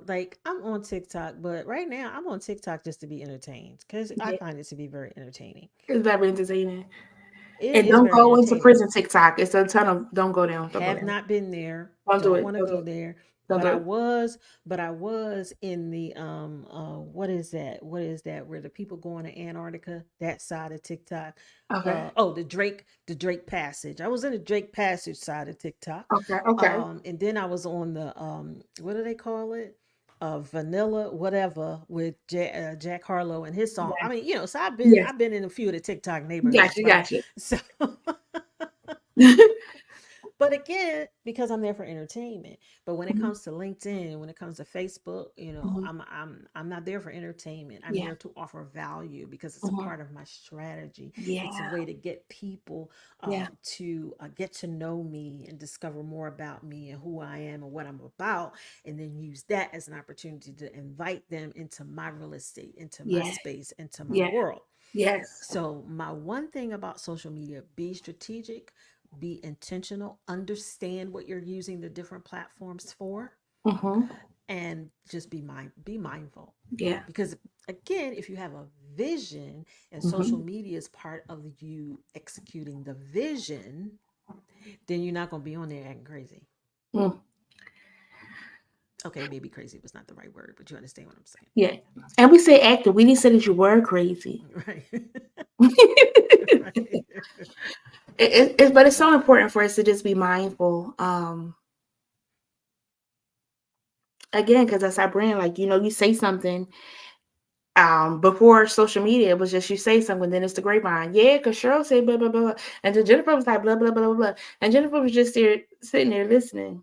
Speaker 3: Like I'm on TikTok, but right now I'm on TikTok just to be entertained because I
Speaker 2: Yeah.
Speaker 3: find it to be very entertaining.
Speaker 2: It's very entertaining.
Speaker 3: It
Speaker 2: And
Speaker 3: is
Speaker 2: don't
Speaker 3: very
Speaker 2: go into
Speaker 3: entertaining.
Speaker 2: prison TikTok. It's a ton of don't go down. Don't go
Speaker 3: Have
Speaker 2: down.
Speaker 3: not been there.
Speaker 2: Don't do
Speaker 3: Don't
Speaker 2: it.
Speaker 3: want to
Speaker 2: Don't do
Speaker 3: go
Speaker 2: it.
Speaker 3: there.
Speaker 2: Don't
Speaker 3: But
Speaker 2: do
Speaker 3: I
Speaker 2: it.
Speaker 3: was, but I was in the what is that? What is that? Where the people going to Antarctica? That side of TikTok.
Speaker 2: Okay.
Speaker 3: The Drake Passage. I was in the Drake Passage side of TikTok.
Speaker 2: Okay. Okay.
Speaker 3: And then I was on the what do they call it? Vanilla whatever with Jack Harlow and his song. I
Speaker 2: Yeah.
Speaker 3: mean, so
Speaker 2: Yes.
Speaker 3: I've been in a few of the TikTok
Speaker 2: Gotcha.
Speaker 3: neighborhoods, right?
Speaker 2: Gotcha.
Speaker 3: So but again, because I'm there for entertainment. But when it
Speaker 2: Mhm.
Speaker 3: comes to LinkedIn, when it comes to Facebook,
Speaker 2: Mhm.
Speaker 3: I'm not there for entertainment. I'm
Speaker 2: Yeah.
Speaker 3: there to offer value because it's a
Speaker 2: Mhm.
Speaker 3: part of my strategy. It's a
Speaker 2: Yeah.
Speaker 3: way to get people
Speaker 2: Yeah.
Speaker 3: to get to know me and discover more about me and who I am and what I'm about, and then use that as an opportunity to invite them into my real estate, into my
Speaker 2: Yeah.
Speaker 3: space, into my
Speaker 2: Yeah.
Speaker 3: world.
Speaker 2: Yes.
Speaker 3: So, my one thing about social media: be strategic, be intentional, understand what you're using the different platforms for,
Speaker 2: Mhm.
Speaker 3: and just be mindful.
Speaker 2: Yeah.
Speaker 3: Because again, if you have a vision and social
Speaker 2: Mhm.
Speaker 3: media is part of you executing the vision, then you're not going to be on there acting crazy.
Speaker 2: Mm.
Speaker 3: Okay, maybe crazy was not the right word, but you understand what I'm
Speaker 2: Yeah. And we say active. We didn't say that you were crazy.
Speaker 3: saying. Right.
Speaker 2: it,
Speaker 3: Right.
Speaker 2: but it's so important for us to just be mindful. Again, because that's our brand. Like you say something. Before social media, it was just you say something, then it's the grapevine. Yeah, because Cheryl said blah blah blah, and then Jennifer was like blah blah blah blah blah, and Jennifer was just there sitting there listening.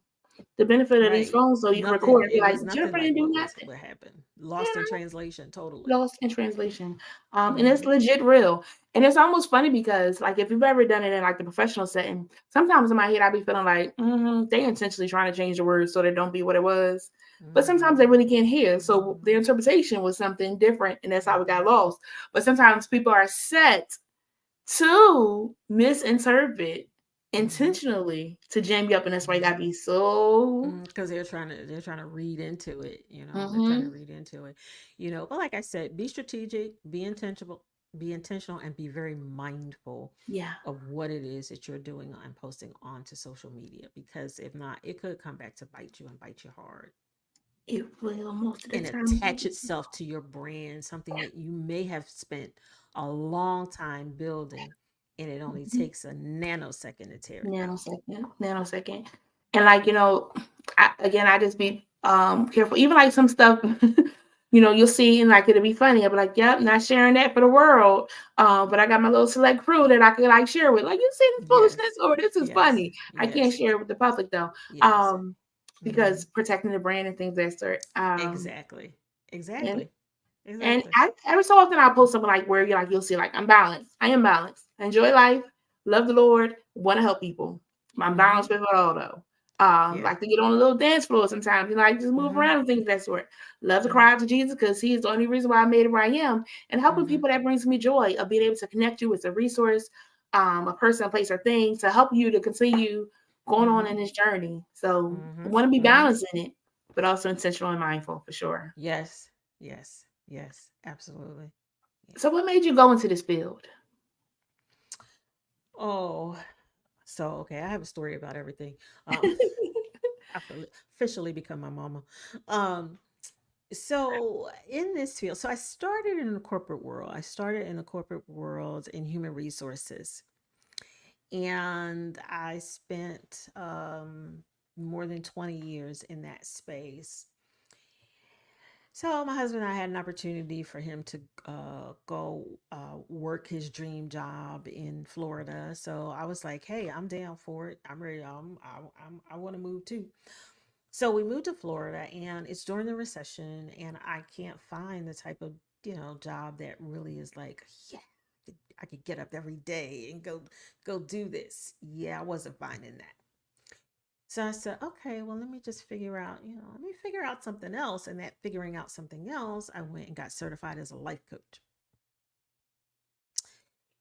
Speaker 2: The benefit of these
Speaker 3: Right.
Speaker 2: phones, so you can
Speaker 3: Nothing.
Speaker 2: record. Be
Speaker 3: It
Speaker 2: like
Speaker 3: was nothing
Speaker 2: Jennifer
Speaker 3: like
Speaker 2: didn't do nothing.
Speaker 3: what happened. Lost in
Speaker 2: You
Speaker 3: translation. Totally.
Speaker 2: lost in translation. And it's
Speaker 3: Hmm.
Speaker 2: legit real. And it's almost funny because, like, if you've ever done it in like the professional setting, sometimes in my head I be feeling like they intentionally trying to change the words so they don't be what it was. But sometimes they
Speaker 3: Hmm.
Speaker 2: really can't hear. So
Speaker 3: Hmm.
Speaker 2: their interpretation was something different, and that's how it got
Speaker 3: Hmm.
Speaker 2: lost. But sometimes people are set to misinterpret
Speaker 3: Hmm.
Speaker 2: intentionally to jam you up, and that's why you gotta
Speaker 3: Hmm.
Speaker 2: be so.
Speaker 3: Because they're trying to read into it. They're trying to
Speaker 2: Mm-hmm.
Speaker 3: read into it. But like I said, be strategic, be intentional, and be very mindful
Speaker 2: Yeah,
Speaker 3: of what it is that you're doing and posting onto social media. Because if not, it could come back to bite you and bite you hard
Speaker 2: it will most of the
Speaker 3: and
Speaker 2: time.
Speaker 3: attach itself to your brand, something that you may have spent a long time building, and it only takes a nanosecond to tear it down.
Speaker 2: Nanosecond. And like, I just be careful. Even like some stuff, you'll see and like it'll be funny. I'll be like, yep, not sharing that for the world. But I got my little select crew that I could like share with. Like, you see this foolishness,
Speaker 3: Yes,
Speaker 2: or this is
Speaker 3: yes,
Speaker 2: funny. I can't
Speaker 3: yes,
Speaker 2: share it with the public though.
Speaker 3: yes.
Speaker 2: Um,
Speaker 3: Hmm.
Speaker 2: because protecting the brand and things of that sort.
Speaker 3: Exactly,
Speaker 2: And
Speaker 3: exactly,
Speaker 2: and
Speaker 3: exactly.
Speaker 2: I every so often I'll post something like where you'll see like I'm balanced. I am balanced. I enjoy life, love the Lord, want to help people. I'm
Speaker 3: Hmm.
Speaker 2: balanced with it all though.
Speaker 3: Yeah.
Speaker 2: Like to get on a little dance floor sometimes, like just move
Speaker 3: Hmm.
Speaker 2: around and things of that sort. Love to
Speaker 3: Hmm.
Speaker 2: cry out to Jesus because He is the only reason why I made it where I am. And helping
Speaker 3: Hmm.
Speaker 2: people that brings me joy of being able to connect you with a resource, a person, a place, or thing to help you to continue going on
Speaker 3: Hmm.
Speaker 2: in this journey. So I
Speaker 3: Hmm.
Speaker 2: want to be
Speaker 3: Hmm.
Speaker 2: balanced in it, but also intentional and mindful for sure.
Speaker 3: Yes, yes, yes, absolutely. Yeah.
Speaker 2: So what made you go into this field?
Speaker 3: Oh, so okay, I have a story about everything. Um, I officially become my mama. Um, so in this field, so I started in the corporate world. I started in the corporate world in human resources, and I spent more than 20 years in that space. So my husband and I had an opportunity for him to go work his dream job in Florida. So I was like, "Hey, I'm down for it. I'm ready. I want to move too." So we moved to Florida, and it's during the recession, and I can't find the type of, job that really is like, yeah, I could get up every day and go do this. Yeah, I wasn't finding that. So I said, okay, well, let me just figure out, let me figure out something else. And that figuring out something else, I went and got certified as a life coach.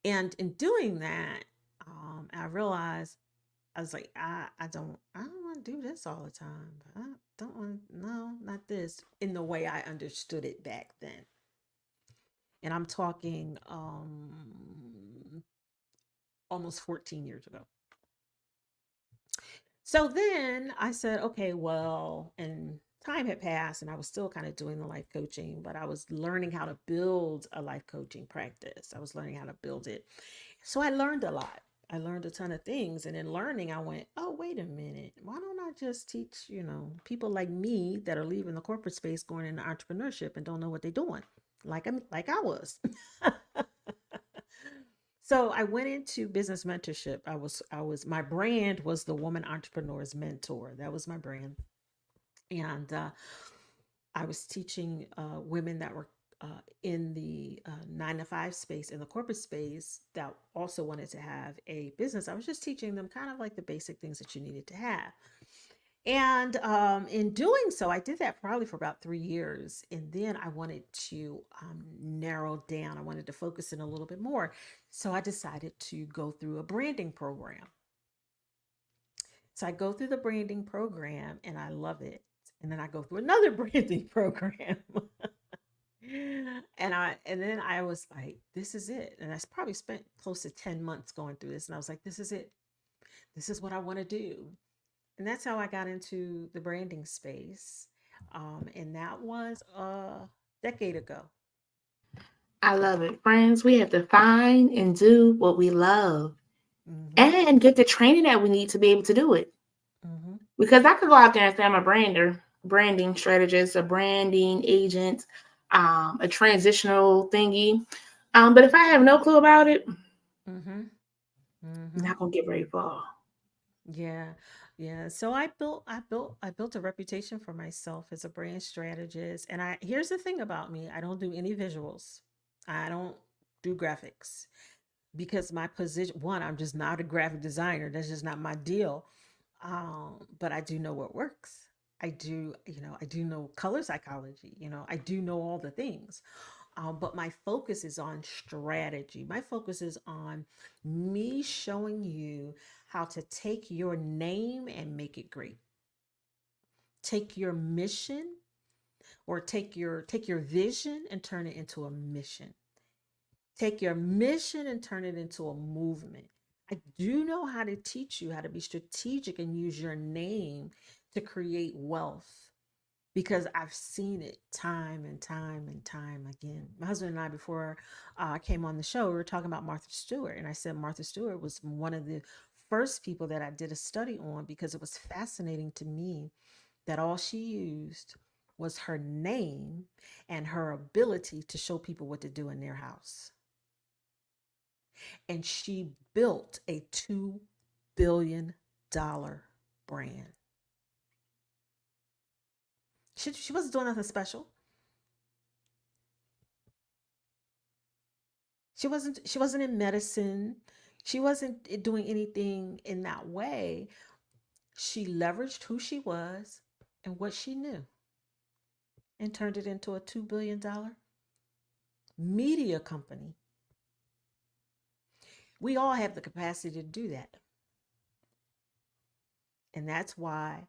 Speaker 3: And in doing that, I realized I was like, I don't want to do this all the time. I don't want, no, not this in the way I understood it back then. And I'm talking almost 14 years ago. So then I said, okay, well, and time had passed and I was still kind of doing the life coaching, but I was learning how to build a life coaching practice. I was learning how to build it. So I learned a lot. I learned a ton of things. And in learning, I went, oh, wait a minute. Why don't I just teach, people like me that are leaving the corporate space going into entrepreneurship and don't know what they're doing? Like I was. So I went into business mentorship. My brand was the Woman Entrepreneur's Mentor. That was my brand. And I was teaching women that were in the 9 to 5 space, in the corporate space, that also wanted to have a business. I was just teaching them kind of like the basic things that you needed to have. And in doing so, I did that probably for about 3 years. And then I wanted to narrow down, I wanted to focus in a little bit more. So I decided to go through a branding program. So I go through the branding program and I love it. And then I go through another branding program. And then I was like, this is it. And I probably spent close to 10 months going through this. And I was like, this is it. This is what I want to do. And that's how I got into the branding space. And that was a decade ago.
Speaker 2: I love it. Friends, we have to find and do what we love
Speaker 3: Mm-hmm.
Speaker 2: and get the training that we need to be able to do it.
Speaker 3: Mm-hmm.
Speaker 2: Because I could go out there and say I'm a brander, branding strategist, a branding agent, a transitional thingy. But if I have no clue about it,
Speaker 3: Mm-hmm.
Speaker 2: I'm
Speaker 3: Mm-hmm.
Speaker 2: not gonna get very far.
Speaker 3: Yeah. Yeah. So I built a reputation for myself as a brand strategist. And here's the thing about me. I don't do any visuals. I don't do graphics because my position, one, I'm just not a graphic designer. That's just not my deal. But I do know what works. I do know color psychology, I do know all the things. But my focus is on strategy. My focus is on me showing you how to take your name and make it great. Take your mission, or take your vision and turn it into a mission. Take your mission and turn it into a movement. I do know how to teach you how to be strategic and use your name to create wealth, because I've seen it time and time and time again. My husband and I, before I came on the show, we were talking about Martha Stewart. And I said Martha Stewart was one of the first people that I did a study on, because it was fascinating to me that all she used was her name and her ability to show people what to do in their house. And she built a $2 billion brand. She wasn't doing nothing special. She wasn't in medicine. She wasn't doing anything in that way. She leveraged who she was and what she knew and turned it into a $2 billion media company. We all have the capacity to do that. And that's why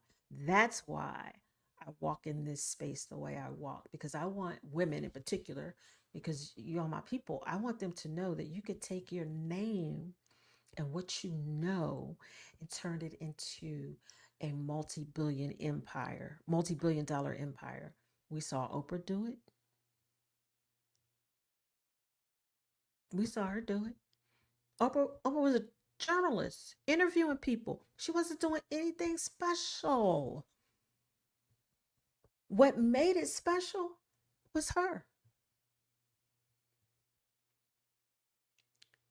Speaker 3: I walk in this space the way I walk, because I want women in particular, because you are my people, I want them to know that you could take your name and what you know and turn it into a multi-billion dollar empire. We saw Oprah do it. We saw her do it. Oprah was a journalist interviewing people. She wasn't doing anything special. What made it special was her.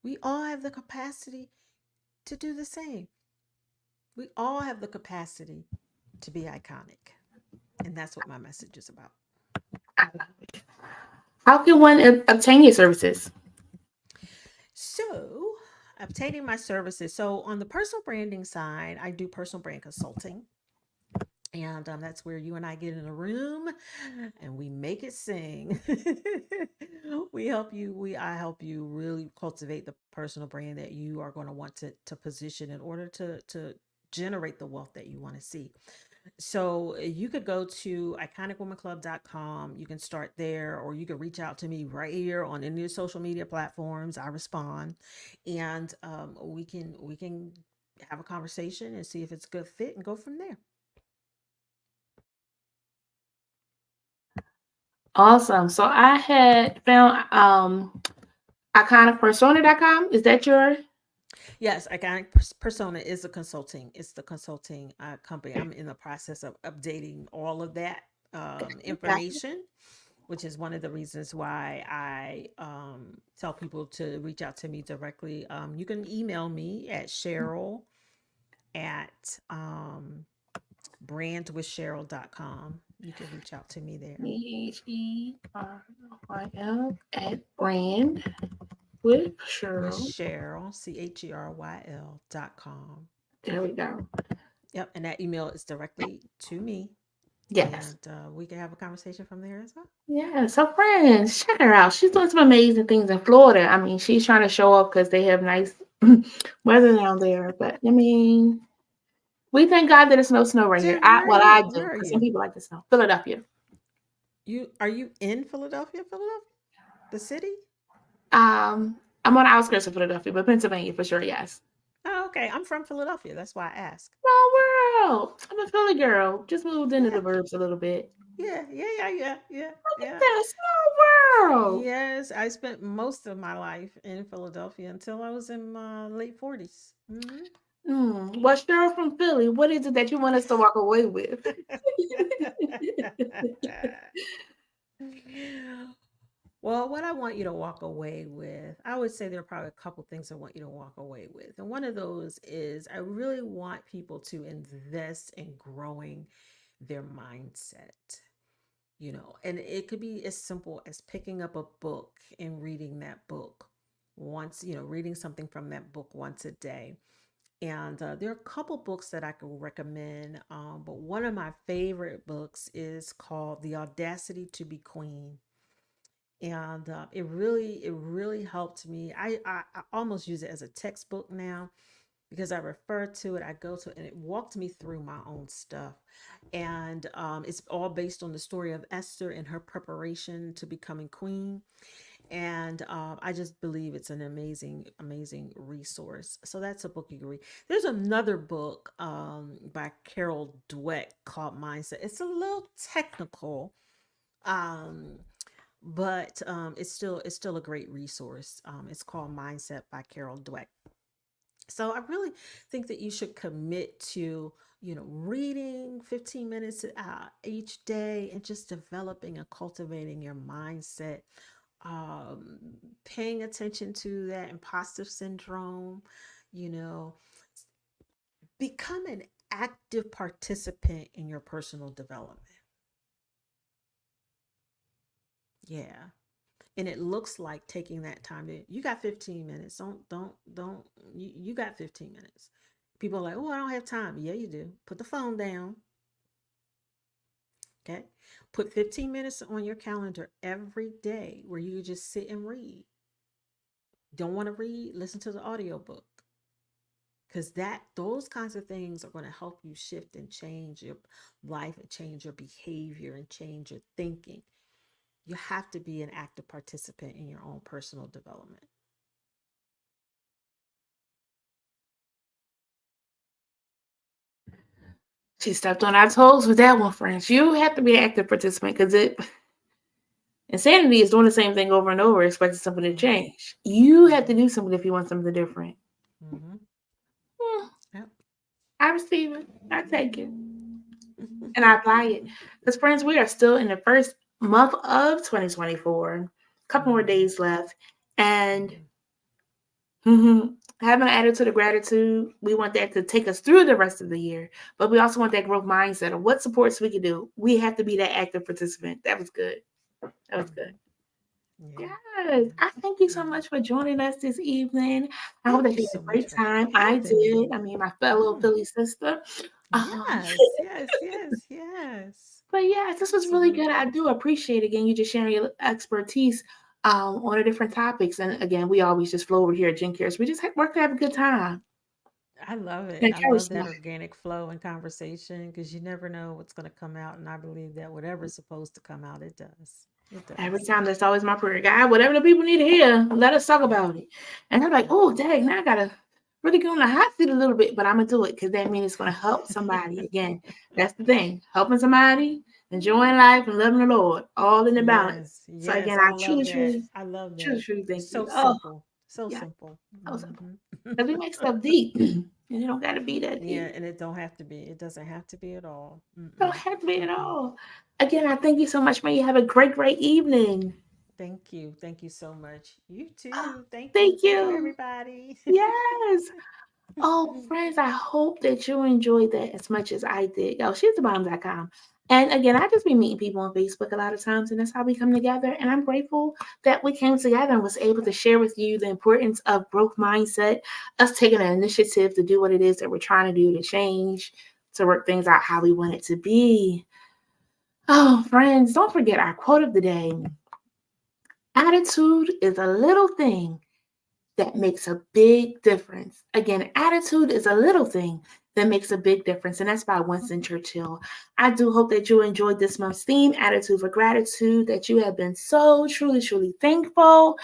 Speaker 3: We all have the capacity to do the same. We all have the capacity to be iconic. And that's what my message is about.
Speaker 2: I love it. How can one obtain your services?
Speaker 3: So, obtaining my services. So, on the personal branding side, I do personal brand consulting. And that's where you and I get in a room and we make it sing. I help you really cultivate the personal brand that you are going to want to position in order to generate the wealth that you want to see. So you could go to iconicwomanclub.com. You can start there, or you can reach out to me right here on any of the social media platforms. I respond, and we can have a conversation and see if it's a good fit and go from there.
Speaker 2: Awesome. So I had found iconicpersona.com. Is that your
Speaker 3: Yes, Iconic Persona is a consulting. It's the consulting company. I'm in the process of updating all of that information, which is one of the reasons why I tell people to reach out to me directly. You can email me at Cheryl at brandwithcheryl.com. You can reach out to me there.
Speaker 2: Cheryl at brand with
Speaker 3: With
Speaker 2: Cheryl?
Speaker 3: Cheryl, CHERYL.com.
Speaker 2: There we go.
Speaker 3: Yep. And that email is directly to me.
Speaker 2: Yes.
Speaker 3: And we can have a conversation from there as well.
Speaker 2: Yeah. So friends, check her out. She's doing some amazing things in Florida. I mean, she's trying to show up because they have nice weather down there. But I mean, we thank God that it's no snow right here.
Speaker 3: Jen, where are
Speaker 2: I
Speaker 3: you?
Speaker 2: do,
Speaker 3: Where are
Speaker 2: because some
Speaker 3: you?
Speaker 2: people like the snow. Philadelphia.
Speaker 3: Are you in Philadelphia? Philadelphia? The city?
Speaker 2: I'm on the outskirts of Philadelphia, but Pennsylvania for sure, yes.
Speaker 3: Oh, okay. I'm from Philadelphia. That's why I ask.
Speaker 2: Oh world. I'm a Philly girl. Just moved into
Speaker 3: Yeah.
Speaker 2: the burbs a little bit.
Speaker 3: Yeah.
Speaker 2: Look at
Speaker 3: Yeah.
Speaker 2: that small world.
Speaker 3: Yes, I spent most of my life in Philadelphia until I was in my late 40s.
Speaker 2: Well, Cheryl from Philly, what is it that you want us to walk away with?
Speaker 3: Well, what I want you to walk away with, I would say there are probably a couple things I want you to walk away with. And one of those is I really want people to invest in growing their mindset, and it could be as simple as picking up a book and reading that book once, reading something from that book once a day. And there are a couple books that I could recommend, but one of my favorite books is called The Audacity to Be Queen. And it really helped me. I almost use it as a textbook now because I refer to it, I go to it, and it walked me through my own stuff. And it's all based on the story of Esther and her preparation to becoming queen. And I just believe it's an amazing, amazing resource. So that's a book you can read. There's another book by Carol Dweck called Mindset. It's a little technical, um, but it's still a great resource. It's called Mindset by Carol Dweck. So I really think that you should commit to, reading 15 minutes each day and just developing and cultivating your mindset, um, paying attention to that imposter syndrome, you know, become an active participant in your personal development. Yeah. And it looks like taking that time you got 15 minutes. Don't, you got 15 minutes. People are like, oh, I don't have time. Yeah, you do. Put the phone down. Okay. Put 15 minutes on your calendar every day where you just sit and read. Don't want to read? Listen to the audiobook. Because those kinds of things are going to help you shift and change your life and change your behavior and change your thinking. You have to be an active participant in your own personal development.
Speaker 2: She stepped on our toes with that one, friends. You have to be an active participant because insanity is doing the same thing over and over, expecting something to
Speaker 3: Mm-hmm.
Speaker 2: change. You have to
Speaker 3: Mm-hmm.
Speaker 2: do something if you want something different.
Speaker 3: Mm-hmm.
Speaker 2: Hmm,
Speaker 3: Yep.
Speaker 2: I receive it. I take it. And I apply it. Because, friends, we are still in the first month of 2024. A couple more
Speaker 3: Mm-hmm.
Speaker 2: days left. And
Speaker 3: Mm-hmm.
Speaker 2: having an attitude of gratitude, we want that to take us through the rest of the year. But we also want that growth mindset of what supports we can do. We have to be that active participant. That was good. That was good.
Speaker 3: Yeah.
Speaker 2: Yes, I thank you so much for joining us this evening. I hope
Speaker 3: Thank
Speaker 2: that
Speaker 3: you
Speaker 2: you had
Speaker 3: so
Speaker 2: a
Speaker 3: much
Speaker 2: great
Speaker 3: for
Speaker 2: time. I
Speaker 3: having
Speaker 2: did.
Speaker 3: me.
Speaker 2: I mean, my fellow
Speaker 3: Mm.
Speaker 2: Philly sister. Um,
Speaker 3: Yes, yes, yes, yes.
Speaker 2: but yeah, this was really good. I
Speaker 3: Absolutely.
Speaker 2: do appreciate again you just sharing your expertise on the different topics. And again, we always just flow over here at Jen Cares. We just work to have a good time
Speaker 3: I love it.
Speaker 2: and
Speaker 3: I
Speaker 2: encourage
Speaker 3: love that
Speaker 2: someone.
Speaker 3: organic flow and conversation because you never know what's going to come out. And I believe that whatever's supposed to come out, it does. It
Speaker 2: Every
Speaker 3: does.
Speaker 2: time that's always my prayer. God, whatever the people need to hear, let us talk about it. And I'm like, oh, dang, now I gotta really go on the hot seat a little bit, but I'm gonna do it because that means it's gonna help somebody. Again, that's the thing. Helping somebody, enjoying life, and loving the Lord, all in the balance.
Speaker 3: Yes,
Speaker 2: So
Speaker 3: yes.
Speaker 2: again,
Speaker 3: I
Speaker 2: I
Speaker 3: love
Speaker 2: truly,
Speaker 3: that.
Speaker 2: truly,
Speaker 3: I love
Speaker 2: truly,
Speaker 3: that.
Speaker 2: truly thank
Speaker 3: It's
Speaker 2: you.
Speaker 3: so
Speaker 2: Oh,
Speaker 3: simple. So
Speaker 2: yeah,
Speaker 3: simple.
Speaker 2: that was simple.
Speaker 3: Hmm
Speaker 2: Because we make stuff deep. And it don't gotta be that
Speaker 3: Yeah,
Speaker 2: deep.
Speaker 3: and it don't have to be. It doesn't have to be at all.
Speaker 2: It don't
Speaker 3: Mm-mm.
Speaker 2: have to be at
Speaker 3: Mm-mm.
Speaker 2: all. Again, I thank you so much. May you have a great, great evening.
Speaker 3: Thank you. Thank you so much. You
Speaker 2: Oh,
Speaker 3: too. Thank you.
Speaker 2: thank
Speaker 3: Thank you,
Speaker 2: you.
Speaker 3: everybody.
Speaker 2: Yes. Oh, friends, I hope that you enjoyed that as much as I did. Yo, she's the bomb.com. And again, I just be meeting people on Facebook a lot of times, and that's how we come together. And I'm grateful that we came together and was able to share with you the importance of growth mindset, us taking an initiative to do what it is that we're trying to do to change, to work things out how we want it to be. Oh, friends, don't forget our quote of the day. Attitude is a little thing that makes a big difference. Again, attitude is a little thing that makes a big difference, and that's by Winston Churchill. I do hope that you enjoyed this month's theme, Attitude for Gratitude, that you have been so truly, truly thankful.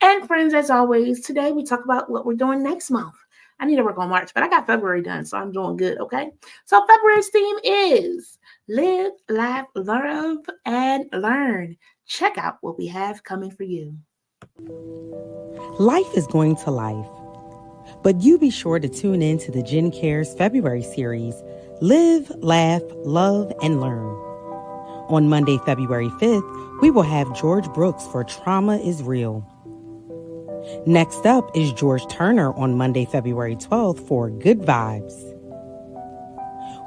Speaker 2: And friends, as always, today we talk about what we're doing next month. I need to work on March, but I got February done, so I'm doing good, okay? So February's theme is Live, Laugh, Love, and Learn. Check out what we have coming for you.
Speaker 1: Life is going to life, but you be sure to tune in to the Jen Cares February series, Live, Laugh, Love, and Learn. On Monday, February 5th, we will have George Brooks for Trauma is Real. Next up is George Turner on Monday, February 12th for Good Vibes.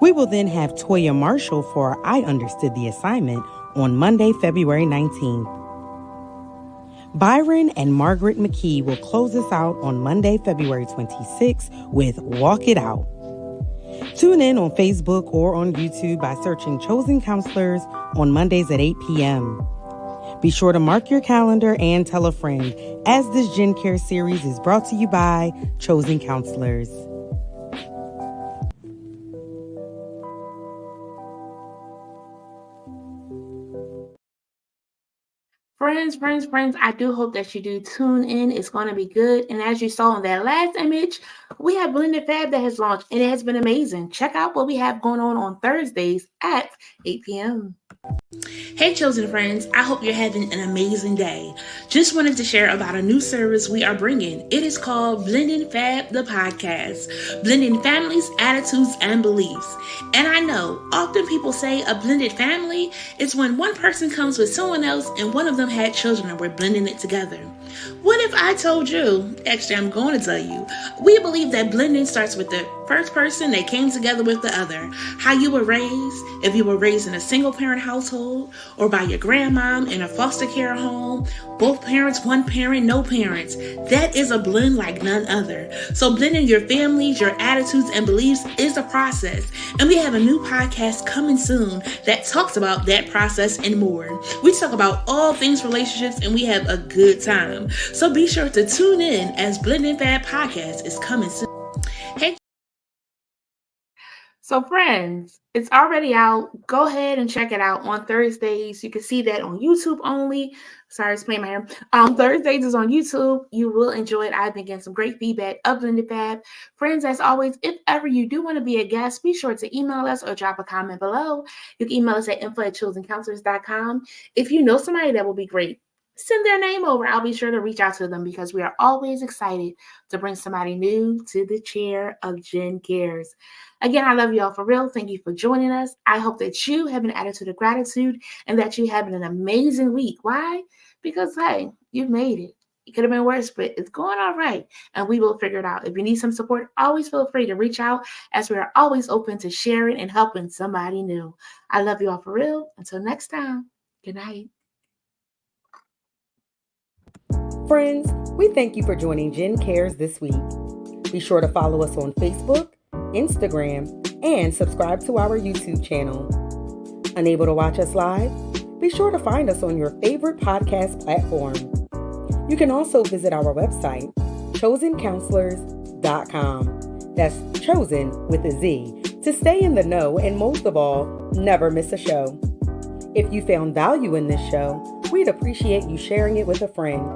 Speaker 1: We will then have Toya Marshall for I Understood the Assignment on Monday, February 19th. Byron and Margaret McKee will close us out on Monday, February 26th with Walk It Out. Tune in on Facebook or on YouTube by searching Chosen Counselors on Mondays at 8 p.m. Be sure to mark your calendar and tell a friend, as this Gen Care series is brought to you by Chosen Counselors.
Speaker 2: Friends, I do hope that you do tune in. It's going to be good. And as you saw in that last image, we have Blended Fab that has launched, and it has been amazing. Check out what we have going on Thursdays at 8 p.m. Hey, chosen friends, I hope you're having an amazing day. Just wanted to share about a new service we are bringing. It is called Blending Fab, the podcast, blending families, attitudes, and beliefs. And I know often people say a blended family is when one person comes with someone else and one of them had children and we're blending it together. What if I told you, actually, I'm going to tell you, we believe that blending starts with the first person that came together with the other. How you were raised, if you were raised in a single parent household or by your grandmom in a foster care home, both parents, one parent, no parents. That is a blend like none other. So blending your families, your attitudes, and beliefs is a process. And we have a new podcast coming soon that talks about that process and more. We talk about all things relationships and we have a good time. So be sure to tune in as Blending Fab Podcast is coming soon. Hey. So, friends, it's already out. Go ahead and check it out on Thursdays. You can see that on YouTube only. Sorry, it's playing my hair. Thursdays is on YouTube. You will enjoy it. I've been getting some great feedback of Blended Fab. Friends, as always, if ever you do want to be a guest, be sure to email us or drop a comment below. You can email us at info@chosencounselors.com. If you know somebody that will be great, send their name over. I'll be sure to reach out to them because we are always excited to bring somebody new to the chair of Jen Cares. Again, I love you all for real. Thank you for joining us. I hope that you have an attitude of gratitude and that you have an amazing week. Why? Because, hey, you've made it. It could have been worse, but it's going all right, and we will figure it out. If you need some support, always feel free to reach out, as we are always open to sharing and helping somebody new. I love you all for real. Until next time, good night.
Speaker 1: Friends, we thank you for joining Jen Cares this week. Be sure to follow us on Facebook, Instagram, and subscribe to our YouTube channel. Unable to watch us live? Be sure to find us on your favorite podcast platform. You can also visit our website, chozencounselors.com. That's Chozen with a Z, to stay in the know and, most of all, never miss a show. If you found value in this show, we'd appreciate you sharing it with a friend.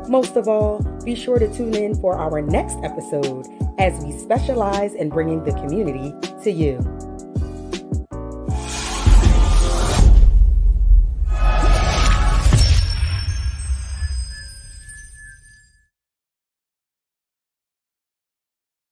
Speaker 1: Most of all, be sure to tune in for our next episode as we specialize in bringing the community to you.